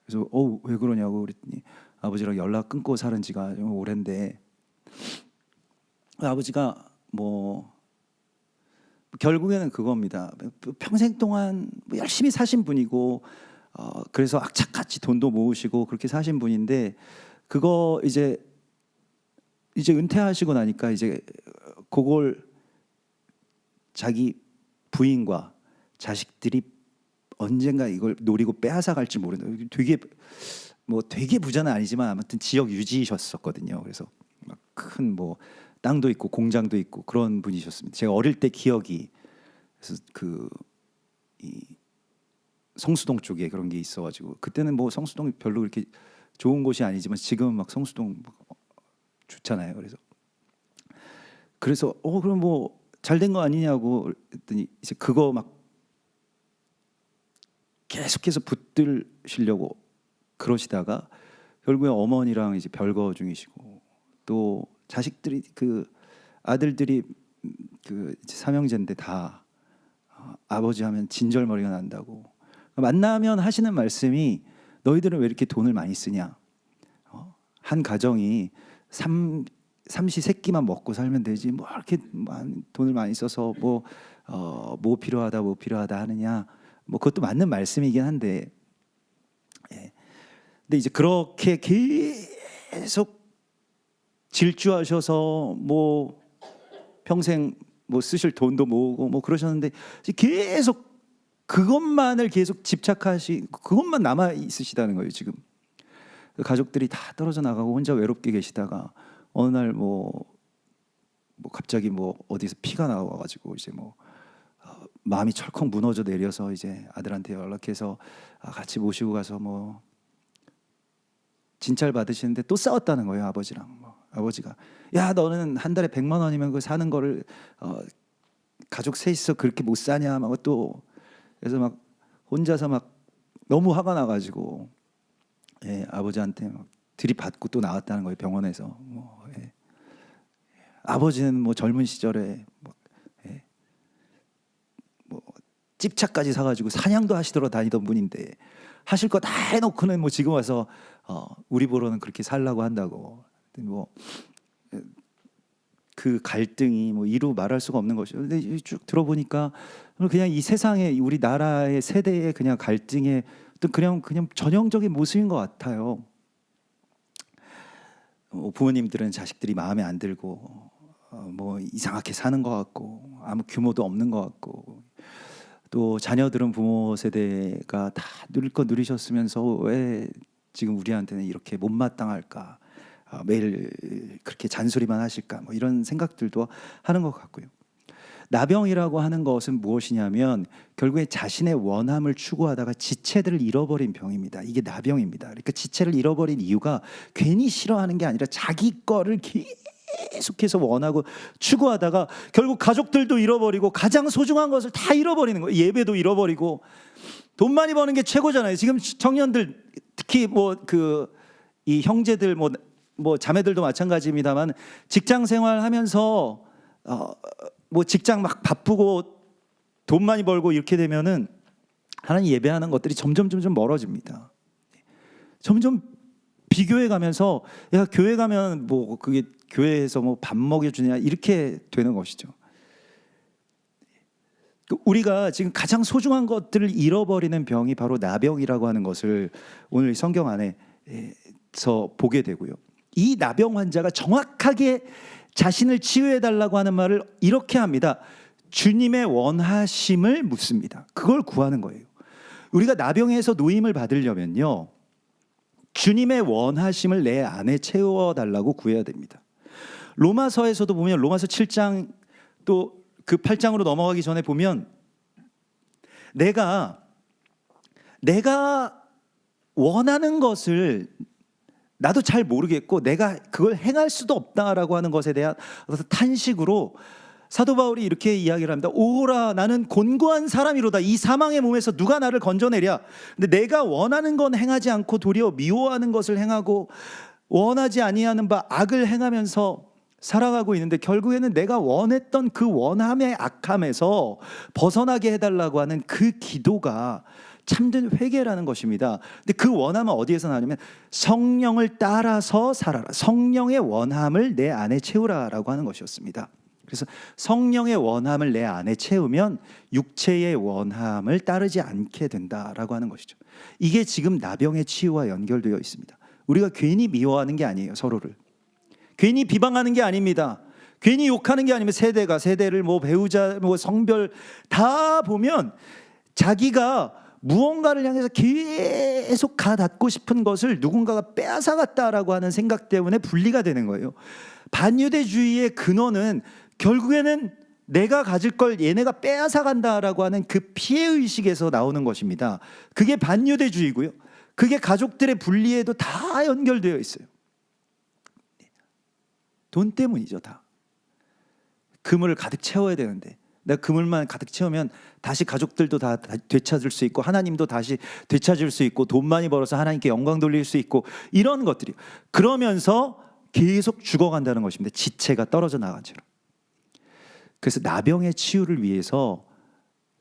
그래서 왜 그러냐고 그랬더니 아버지랑 연락 끊고 살은 지가 좀 오랜데 아버지가 뭐 결국에는 그겁니다. 평생 동안 뭐 열심히 사신 분이고 그래서 악착같이 돈도 모으시고 그렇게 사신 분인데 그거 이제 은퇴하시고 나니까 이제 그걸 자기 부인과 자식들이 언젠가 이걸 노리고 빼앗아 갈지 모르는 되게 부자는 아니지만 아무튼 지역 유지셨었거든요. 그래서 큰 뭐 땅도 있고 공장도 있고 그런 분이셨습니다. 제가 어릴 때 기억이 그래서 이 성수동 쪽에 그런 게 있어가지고 그때는 뭐 성수동 별로 그렇게 좋은 곳이 아니지만 지금은 막 성수동 좋잖아요. 그래서 그럼 뭐 잘 된 거 아니냐고 했더니 이제 그거 막 계속해서 붙들시려고 그러시다가 결국에 어머니랑 이제 별거 중이시고 또 자식들이 아들들이 이제 삼형제인데 다 아버지 하면 진절머리가 난다고 만나면 하시는 말씀이 너희들은 왜 이렇게 돈을 많이 쓰냐? 한 가정이 삼시세끼만 먹고 살면 되지 뭐 이렇게 돈을 많이 써서 뭐 필요하다 하느냐? 뭐 그것도 맞는 말씀이긴 한데, 근데 이제 그렇게 계속 질주하셔서 뭐 평생 뭐 쓰실 돈도 모으고 뭐 그러셨는데 계속 그것만을 계속 그것만 남아 있으시다는 거예요. 지금 가족들이 다 떨어져 나가고 혼자 외롭게 계시다가 어느 날 뭐 갑자기 뭐 어디서 피가 나와가지고 이제 뭐 마음이 철컥 무너져 내려서 이제 아들한테 연락해서 같이 모시고 가서 뭐 진찰 받으시는데 또 싸웠다는 거예요. 아버지랑. 아버지가 야 너는 한 달에 100만 원이면 그 사는 거를 가족 셋이서 그렇게 못 사냐 막 또 그래서 막 혼자서 막 너무 화가 나가지고 아버지한테 막 들이받고 또 나왔다는 거예요. 병원에서. 아버지는 뭐 젊은 시절에 뭐 집차까지 사가지고 사냥도 하시러 다니던 분인데 하실 거 다 해놓고는 뭐 지금 와서 우리 보러는 그렇게 살라고 한다고. 뭐 그 갈등이 뭐 이루 말할 수가 없는 것이죠. 근데 쭉 들어보니까 그냥 이 세상의 우리 나라의 세대의 그냥 갈등의 어떤 그냥 전형적인 모습인 것 같아요. 부모님들은 자식들이 마음에 안 들고 뭐 이상하게 사는 것 같고 아무 규모도 없는 것 같고 또 자녀들은 부모 세대가 다 누릴 거 누리셨으면서 왜 지금 우리한테는 이렇게 못마땅할까? 매일 그렇게 잔소리만 하실까? 뭐 이런 생각들도 하는 것 같고요. 나병이라고 하는 것은 무엇이냐면 결국에 자신의 원함을 추구하다가 지체들을 잃어버린 병입니다. 이게 나병입니다. 그러니까 지체를 잃어버린 이유가 괜히 싫어하는 게 아니라 자기 거를 계속해서 원하고 추구하다가 결국 가족들도 잃어버리고 가장 소중한 것을 다 잃어버리는 거예요. 예배도 잃어버리고. 돈 많이 버는 게 최고잖아요. 지금 청년들 특히 이 형제들 뭐 자매들도 마찬가지입니다만 직장 생활하면서 뭐 직장 막 바쁘고 돈 많이 벌고 이렇게 되면은 하나님 예배하는 것들이 점점 멀어집니다. 점점 비교해 가면서 야 교회 가면 뭐 그게 교회에서 뭐 밥 먹여주냐 이렇게 되는 것이죠. 우리가 지금 가장 소중한 것들을 잃어버리는 병이 바로 나병이라고 하는 것을 오늘 성경 안에서 보게 되고요. 이 나병 환자가 정확하게 자신을 치유해 달라고 하는 말을 이렇게 합니다. 주님의 원하심을 묻습니다. 그걸 구하는 거예요. 우리가 나병에서 노임을 받으려면요, 주님의 원하심을 내 안에 채워달라고 구해야 됩니다. 로마서에서도 보면 로마서 7장 또 그 8장으로 넘어가기 전에 보면 내가 원하는 것을 나도 잘 모르겠고 내가 그걸 행할 수도 없다라고 하는 것에 대한 탄식으로 사도 바울이 이렇게 이야기를 합니다. 오호라 나는 곤고한 사람이로다. 이 사망의 몸에서 누가 나를 건져내랴. 근데 내가 원하는 건 행하지 않고 도리어 미워하는 것을 행하고 원하지 아니하는 바 악을 행하면서 살아가고 있는데 결국에는 내가 원했던 그 원함의 악함에서 벗어나게 해달라고 하는 그 기도가 참된 회개라는 것입니다. 근데 그 원함은 어디에서 나냐면 성령을 따라서 살아라. 성령의 원함을 내 안에 채우라라고 하는 것이었습니다. 그래서 성령의 원함을 내 안에 채우면 육체의 원함을 따르지 않게 된다라고 하는 것이죠. 이게 지금 나병의 치유와 연결되어 있습니다. 우리가 괜히 미워하는 게 아니에요. 서로를 괜히 비방하는 게 아닙니다. 괜히 욕하는 게 아니면 세대를 뭐 배우자 뭐 성별 다 보면 자기가 무언가를 향해서 계속 가닿고 싶은 것을 누군가가 빼앗아갔다라고 하는 생각 때문에 분리가 되는 거예요. 반유대주의의 근원은 결국에는 내가 가질 걸 얘네가 빼앗아간다라고 하는 그 피해의식에서 나오는 것입니다. 그게 반유대주의고요. 그게 가족들의 분리에도 다 연결되어 있어요. 돈 때문이죠. 다 그물을 가득 채워야 되는데 내가 그물만 가득 채우면 다시 가족들도 다 되찾을 수 있고 하나님도 다시 되찾을 수 있고 돈 많이 벌어서 하나님께 영광 돌릴 수 있고 이런 것들이 그러면서 계속 죽어간다는 것입니다. 지체가 떨어져 나간 채로. 그래서 나병의 치유를 위해서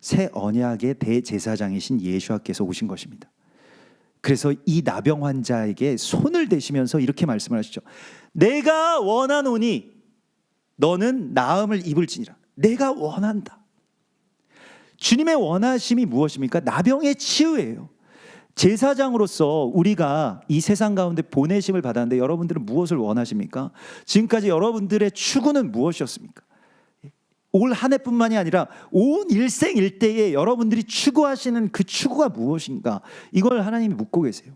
새 언약의 대제사장이신 예수와께서 오신 것입니다. 그래서 이 나병 환자에게 손을 대시면서 이렇게 말씀을 하시죠. 내가 원하노니 너는 나음을 입을지니라. 내가 원한다. 주님의 원하심이 무엇입니까? 나병의 치유예요. 제사장으로서 우리가 이 세상 가운데 보내심을 받았는데 여러분들은 무엇을 원하십니까? 지금까지 여러분들의 추구는 무엇이었습니까? 올 한 해뿐만이 아니라 온 일생 일대에 여러분들이 추구하시는 그 추구가 무엇인가? 이걸 하나님이 묻고 계세요.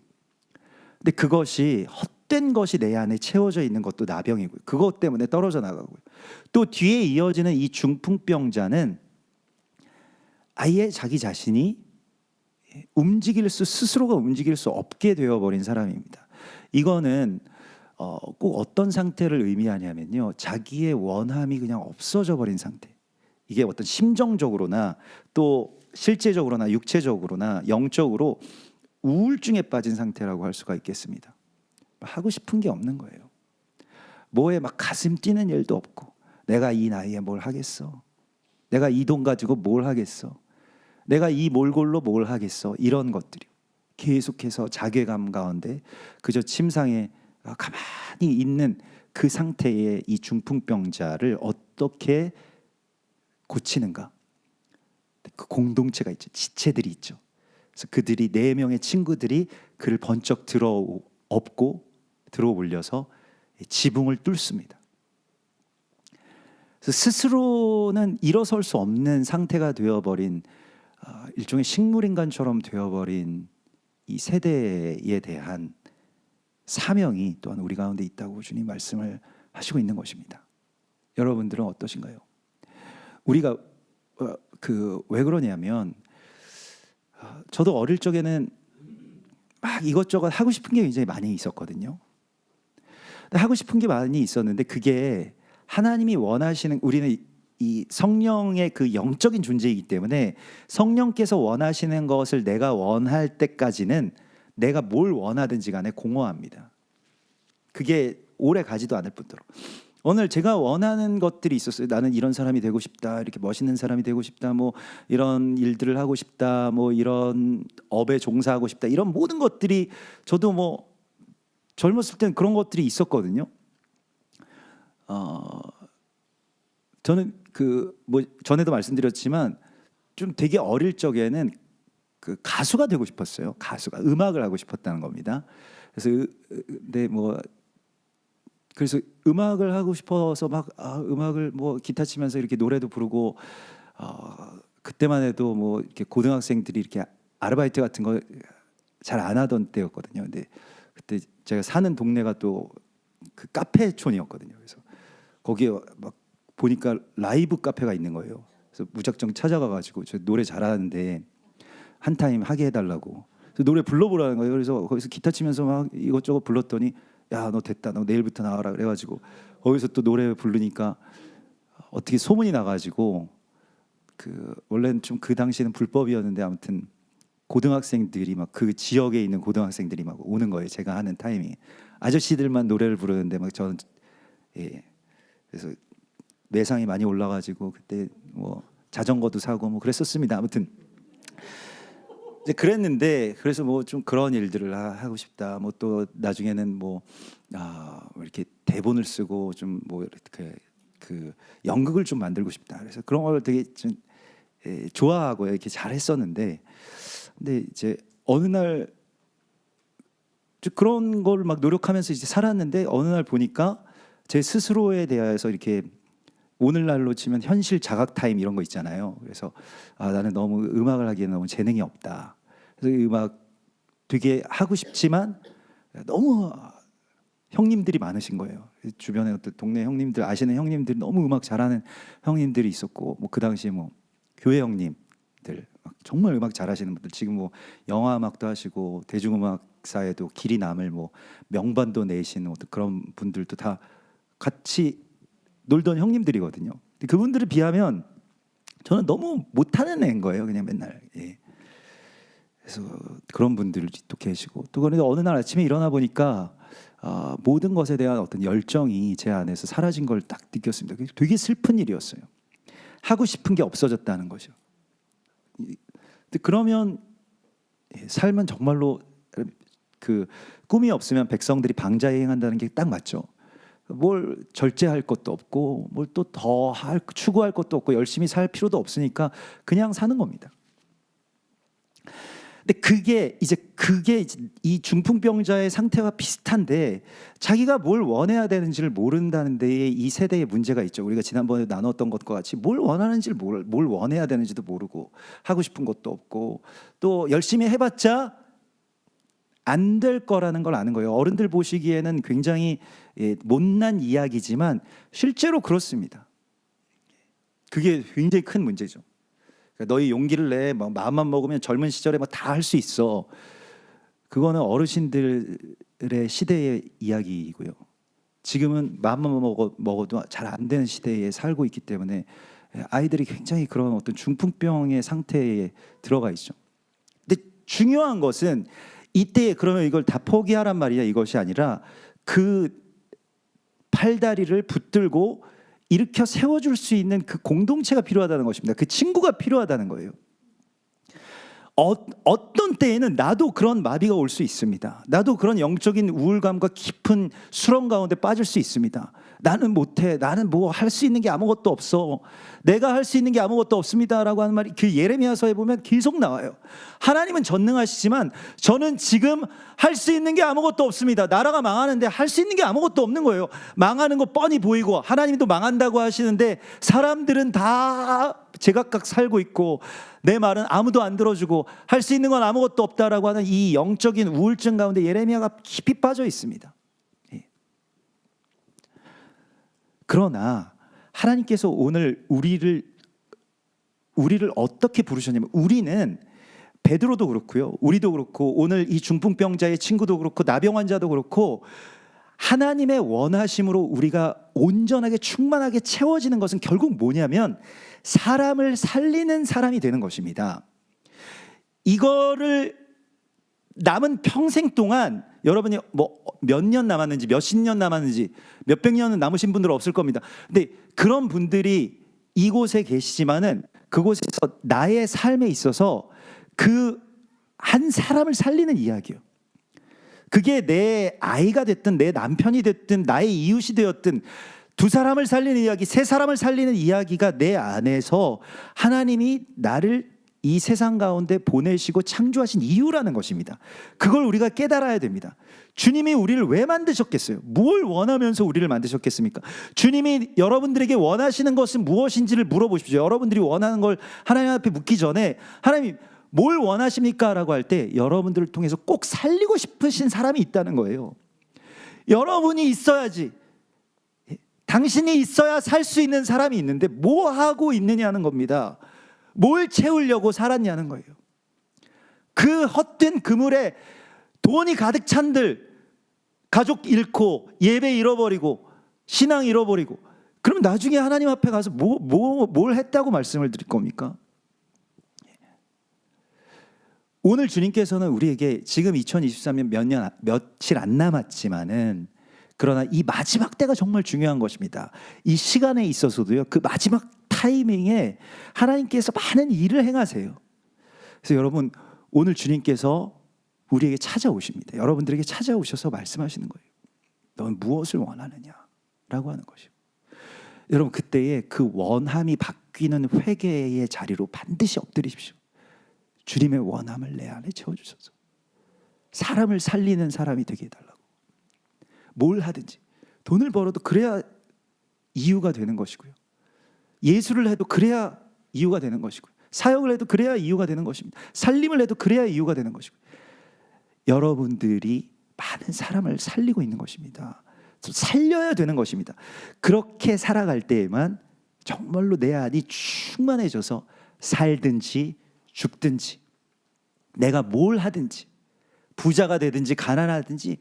근데 그것이 헛된 것이 내 안에 채워져 있는 것도 나병이고요. 그것 때문에 떨어져 나가고요. 또 뒤에 이어지는 이 중풍병자는 아예 자기 자신이 스스로가 움직일 수 없게 되어버린 사람입니다. 이거는 꼭 어떤 상태를 의미하냐면요, 자기의 원함이 그냥 없어져 버린 상태. 이게 어떤 심정적으로나 또 실제적으로나 육체적으로나 영적으로 우울증에 빠진 상태라고 할 수가 있겠습니다. 하고 싶은 게 없는 거예요. 뭐에 막 가슴 뛰는 일도 없고, 내가 이 나이에 뭘 하겠어, 내가 이 돈 가지고 뭘 하겠어, 내가 이 몰골로 뭘 하겠어, 이런 것들이 계속해서 자괴감 가운데 그저 침상에 가만히 있는 그 상태의 이 중풍병자를 어떻게 고치는가? 그 공동체가 있죠. 지체들이 있죠. 그래서 그들이 4명의 친구들이 그를 번쩍 업고 들어 올려서 지붕을 뚫습니다. 그래서 스스로는 일어설 수 없는 상태가 되어버린 일종의 식물인간처럼 되어버린 이 세대에 대한 사명이 또한 우리 가운데 있다고 주님 말씀을 하시고 있는 것입니다. 여러분들은 어떠신가요? 우리가 왜 그러냐면 저도 어릴 적에는 막 이것저것 하고 싶은 게 굉장히 많이 있었거든요. 하고 싶은 게 많이 있었는데 그게 하나님이 원하시는, 우리는 이 성령의 그 영적인 존재이기 때문에 성령께서 원하시는 것을 내가 원할 때까지는 내가 뭘 원하든지 간에 공허합니다. 그게 오래 가지도 않을 뿐더러 오늘 제가 원하는 것들이 있었어요. 나는 이런 사람이 되고 싶다, 이렇게 멋있는 사람이 되고 싶다, 뭐 이런 일들을 하고 싶다, 뭐 이런 업에 종사하고 싶다, 이런 모든 것들이 저도 뭐 젊었을 땐 그런 것들이 있었거든요. 저는 뭐 전에도 말씀드렸지만 좀 되게 어릴 적에는 그 가수가 되고 싶었어요. 가수가, 음악을 하고 싶었다는 겁니다. 그래서 그래서 음악을 하고 싶어서 막 음악을 뭐 기타 치면서 이렇게 노래도 부르고, 그때만 해도 뭐 이렇게 고등학생들이 이렇게 아르바이트 같은 거 잘 안 하던 때였거든요. 근데 그때 제가 사는 동네가 또 그 카페촌이었거든요. 그래서 거기에 막 보니까 라이브 카페가 있는 거예요. 그래서 무작정 찾아가가지고 저 노래 잘하는데 한 타임 하게 해달라고. 그래서 노래 불러보라는 거예요. 그래서 거기서 기타 치면서 막 이것저것 불렀더니 야, 너 됐다, 너 내일부터 나와라 그래가지고 거기서 또 노래 부르니까 어떻게 소문이 나가지고 원래는 좀 그 당시에는 불법이었는데 아무튼 고등학생들이 막 그 지역에 있는 고등학생들이 막 오는 거예요. 제가 하는 타이밍에 아저씨들만 노래를 부르는데 막 저는 그래서 매상이 많이 올라가지고 그때 뭐 자전거도 사고 뭐 그랬었습니다. 아무튼 이제 그랬는데, 그래서 뭐 좀 그런 일들을 하고 싶다. 뭐 또 나중에는 뭐 이렇게 대본을 쓰고 좀 뭐 이렇게 연극을 좀 만들고 싶다. 그래서 그런 걸 되게 좀 좋아하고 이렇게 잘했었는데, 근데 이제 어느 날 그런 걸 막 노력하면서 이제 살았는데 어느 날 보니까 제 스스로에 대해서 이렇게 오늘날로 치면 현실 자각 타임 이런 거 있잖아요. 그래서 나는 너무 음악을 하기에는 너무 재능이 없다. 그래서 음악 되게 하고 싶지만 너무 형님들이 많으신 거예요. 주변에 어떤 동네 형님들, 아시는 형님들이 너무 음악 잘하는 형님들이 있었고, 뭐 그 당시에 뭐 교회 형님들 정말 음악 잘하시는 분들, 지금 뭐 영화 음악도 하시고 대중음악사에도 길이 남을 뭐 명반도 내시는 그런 분들도 다 같이 놀던 형님들이거든요. 근데 그분들에 비하면 저는 너무 못하는 애인 거예요. 그냥 맨날. 그래서 그런 분들도 또 계시고, 또 그런데 어느 날 아침에 일어나 보니까 모든 것에 대한 어떤 열정이 제 안에서 사라진 걸 딱 느꼈습니다. 되게 슬픈 일이었어요. 하고 싶은 게 없어졌다는 거죠. 근데 그러면 삶은 정말로 꿈이 없으면 백성들이 방자행한다는 게 딱 맞죠. 뭘 절제할 것도 없고 뭘 또 더 추구할 것도 없고 열심히 살 필요도 없으니까 그냥 사는 겁니다. 근데 그게 이제 이 중풍병자의 상태와 비슷한데, 자기가 뭘 원해야 되는지를 모른다는 데에 이 세대의 문제가 있죠. 우리가 지난번에 나눴던 것과 같이 뭘 원하는지를 뭘 원해야 되는지도 모르고 하고 싶은 것도 없고 또 열심히 해봤자 안 될 거라는 걸 아는 거예요. 어른들 보시기에는 굉장히 못난 이야기지만 실제로 그렇습니다. 그게 굉장히 큰 문제죠. 너희 용기를 내, 막 마음만 먹으면 젊은 시절에 막 다 할 수 있어. 그거는 어르신들의 시대의 이야기이고요. 지금은 마음만 먹어도 잘 안 되는 시대에 살고 있기 때문에 아이들이 굉장히 그런 어떤 중풍병의 상태에 들어가 있죠. 근데 중요한 것은 이때 그러면 이걸 다 포기하란 말이야, 이것이 아니라 그 팔다리를 붙들고 일으켜 세워줄 수 있는 그 공동체가 필요하다는 것입니다. 그 친구가 필요하다는 거예요. 어떤 때에는 나도 그런 마비가 올 수 있습니다. 나도 그런 영적인 우울감과 깊은 수렁 가운데 빠질 수 있습니다. 나는 못해, 나는 뭐 할 수 있는 게 아무것도 없어, 내가 할 수 있는 게 아무것도 없습니다라고 하는 말이 그 예레미야서에 보면 계속 나와요. 하나님은 전능하시지만 저는 지금 할 수 있는 게 아무것도 없습니다. 나라가 망하는데 할 수 있는 게 아무것도 없는 거예요. 망하는 거 뻔히 보이고 하나님도 망한다고 하시는데 사람들은 다 제각각 살고 있고 내 말은 아무도 안 들어주고 할 수 있는 건 아무것도 없다라고 하는 이 영적인 우울증 가운데 예레미야가 깊이 빠져 있습니다. 그러나 하나님께서 오늘 우리를 우리를 어떻게 부르셨냐면, 우리는 베드로도 그렇고요, 우리도 그렇고 오늘 이 중풍병자의 친구도 그렇고 나병 환자도 그렇고 하나님의 원하심으로 우리가 온전하게 충만하게 채워지는 것은 결국 뭐냐면 사람을 살리는 사람이 되는 것입니다. 이거를 남은 평생 동안 여러분이 뭐 몇 년 남았는지 몇십 년 남았는지 몇백 년은 남으신 분들은 없을 겁니다. 근데 그런 분들이 이곳에 계시지만은 그곳에서 나의 삶에 있어서 그 한 사람을 살리는 이야기예요. 그게 내 아이가 됐든 내 남편이 됐든 나의 이웃이 되었든 두 사람을 살리는 이야기, 세 사람을 살리는 이야기가 내 안에서 하나님이 나를 이 세상 가운데 보내시고 창조하신 이유라는 것입니다. 그걸 우리가 깨달아야 됩니다. 주님이 우리를 왜 만드셨겠어요? 뭘 원하면서 우리를 만드셨겠습니까? 주님이 여러분들에게 원하시는 것은 무엇인지를 물어보십시오. 여러분들이 원하는 걸 하나님 앞에 묻기 전에 하나님 뭘 원하십니까? 라고 할 때 여러분들을 통해서 꼭 살리고 싶으신 사람이 있다는 거예요. 여러분이 있어야지, 당신이 있어야 살 수 있는 사람이 있는데 뭐 하고 있느냐는 겁니다. 뭘 채우려고 살았냐는 거예요. 그 헛된 그물에 돈이 가득 찬들 가족 잃고 예배 잃어버리고 신앙 잃어버리고 그럼 나중에 하나님 앞에 가서 뭘 했다고 말씀을 드릴 겁니까? 오늘 주님께서는 우리에게 지금 2023년 며칠 안 남았지만은 그러나 이 마지막 때가 정말 중요한 것입니다. 이 시간에 있어서도요, 그 마지막 타이밍에 하나님께서 많은 일을 행하세요. 그래서 여러분, 오늘 주님께서 우리에게 찾아오십니다. 여러분들에게 찾아오셔서 말씀하시는 거예요. 넌 무엇을 원하느냐? 라고 하는 것이요. 여러분, 그때에 그 원함이 바뀌는 회개의 자리로 반드시 엎드리십시오. 주님의 원함을 내 안에 채워주셔서 사람을 살리는 사람이 되게 해달라고. 뭘 하든지 돈을 벌어도 그래야 이유가 되는 것이고요, 예수를 해도 그래야 이유가 되는 것이고요, 사역을 해도 그래야 이유가 되는 것입니다. 살림을 해도 그래야 이유가 되는 것이고요. 여러분들이 많은 사람을 살리고 있는 것입니다. 살려야 되는 것입니다. 그렇게 살아갈 때에만 정말로 내 안이 충만해져서 살든지 죽든지 내가 뭘 하든지 부자가 되든지 가난하든지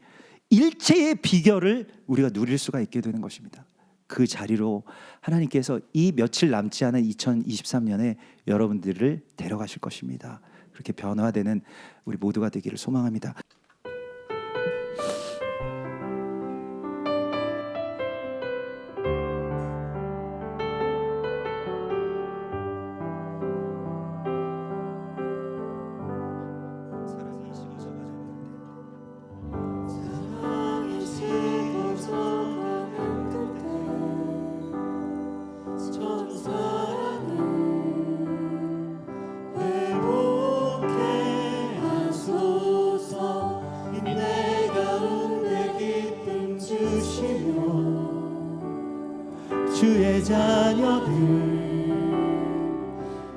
일체의 비결을 우리가 누릴 수가 있게 되는 것입니다. 그 자리로 하나님께서 이 며칠 남지 않은 2023년에 여러분들을 데려가실 것입니다. 그렇게 변화되는 우리 모두가 되기를 소망합니다. 주의 자녀들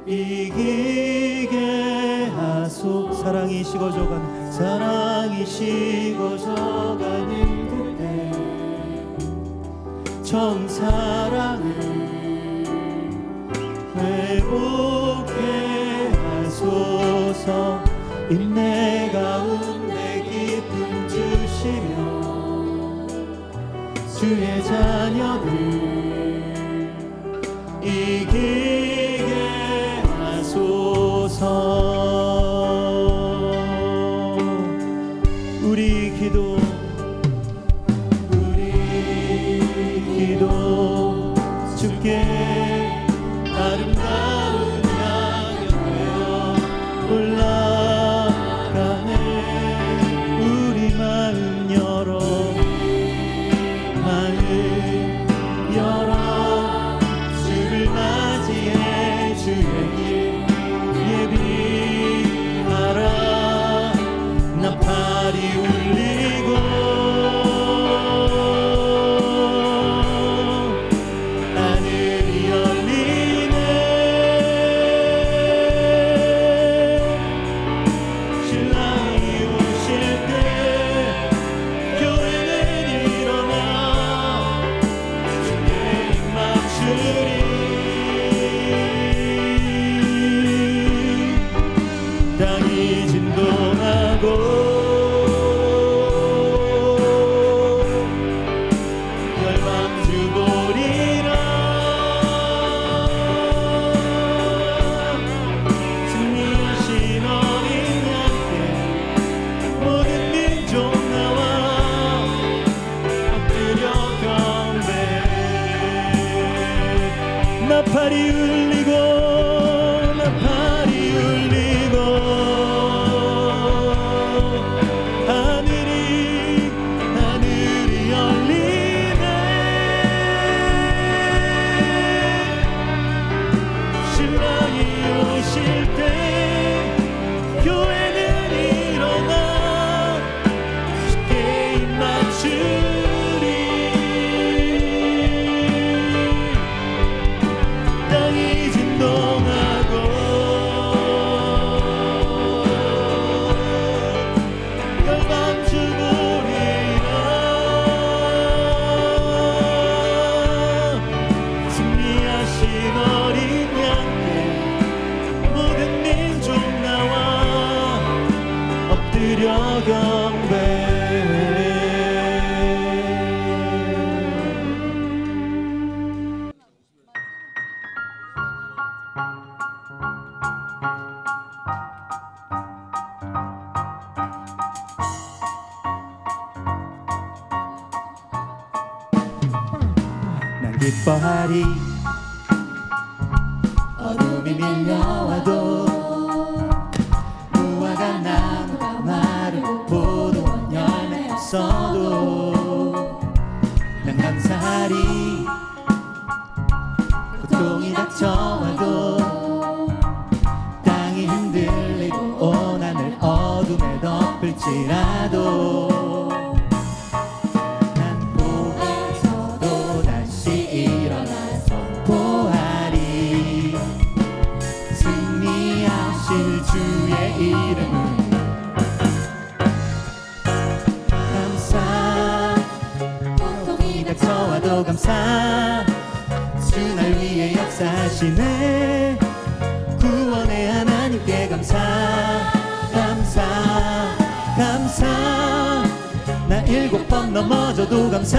이기게 하소. 사랑이 식어져가는 그때 처음 사랑을 회복해 하소서. 인내 가운데 기쁨 주시며 주의 자녀들 이기게 하소서. 우리 기도 주께 아름다운 양이 되어 올라가네. 우리 마음 열어 주를 맞이해 주의 길 예비하라. 나팔이 울리고 하늘이 열리네. 난 기뻐하리 어둠이 밀려와도 무화과 나무가 마르고 포도원 열매 없어도 난 감사하리 고통이 닥쳐와도 땅이 흔들리고 온 하늘 어둠에 덮을지라도 난 포기해서도 다시 일어나서 보아리 승리하실 주의 이름은 감사 고통이 닥쳐와도 감사 주 날 위해 역사하시네 구원의 하나님께 감사 감사 감사 나 7번 넘어져도 감사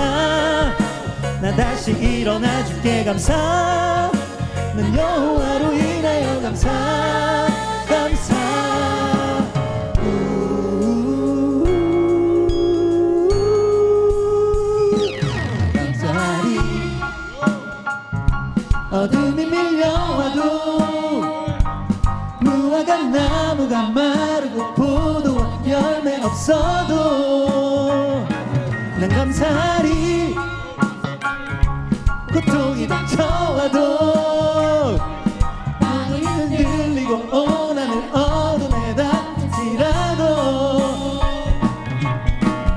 나 다시 일어나 주께 감사 난 여호와로 인하여 감사 감사 감사하리 어둠이 밀려와도 무화과 나무가 마르고 포도원 열매 없어도 난 감사하리 고통이 닥쳐와도 땅이 흔들리고 온 하늘 어둠에 닿을지라도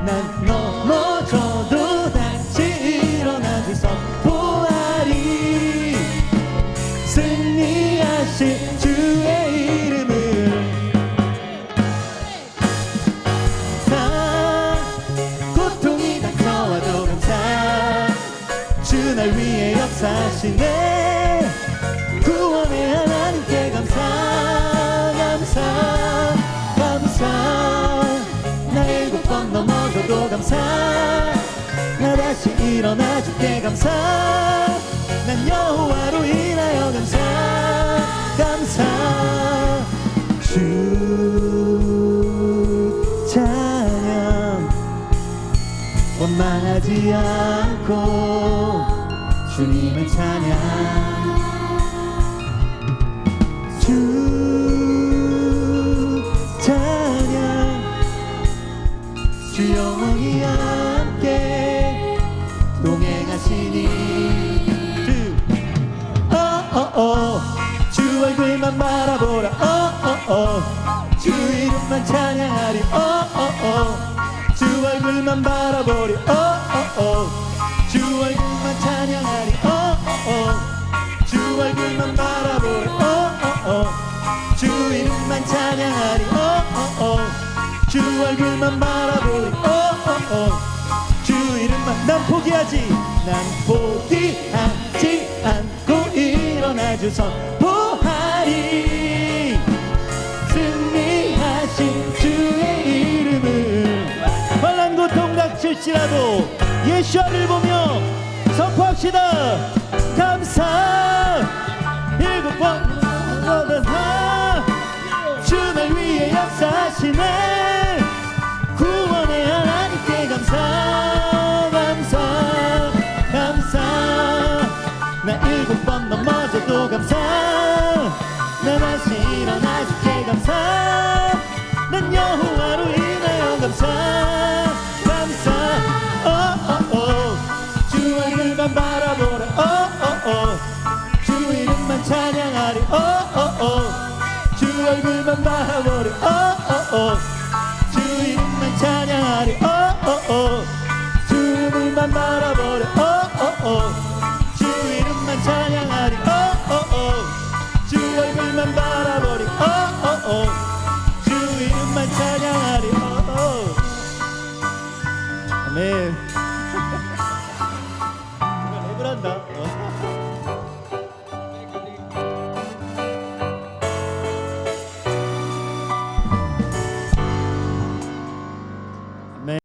난 넘어져도 다시 일어나 주 선포하리 승리하신 주의 이름을 다 고통이 닥쳐와도 감사 주 날 위해 역사하시네 구원의 하나님께 감사 감사 감사 나 7번 넘어져도 감사 나 다시 일어나 주께 감사 난 여호와로 인하여 감사 감사 주 찬양 원망하지 않고 주님을 찬양 주 찬양 주 영원히 함께 동행하시니 주 얼굴만 바라보라 주 이름만 찬양하리 주 얼굴만 바라보리 주 얼굴만 찬양하리 주 얼굴만 바라보리 주 이름만 찬양하리 주 얼굴만 바라보리 주 이름만 난 포기하지 않고 일어나 주 선포하리 승리하신 주의 이름을 환난 고통 닥칠지라도 예수를 보며 선포합시다 감사 7번 감사 주 날 위해 역사하시네 구원의 하나님께 감사 감사 감사 나 7번 넘어져도 감사 나 다시 일어나 주께 감사 난 여호와로 인하여 감사 감사 주 얼굴만 바라보라 주 이름만 찬양하리 주 얼굴만 바라보리 주 이름만 찬양하리 주 이름만 바라보리 주 이름만 찬양하리 주 얼굴만 바라보리 주 이름만 찬양하리 아멘. 랩을 한다.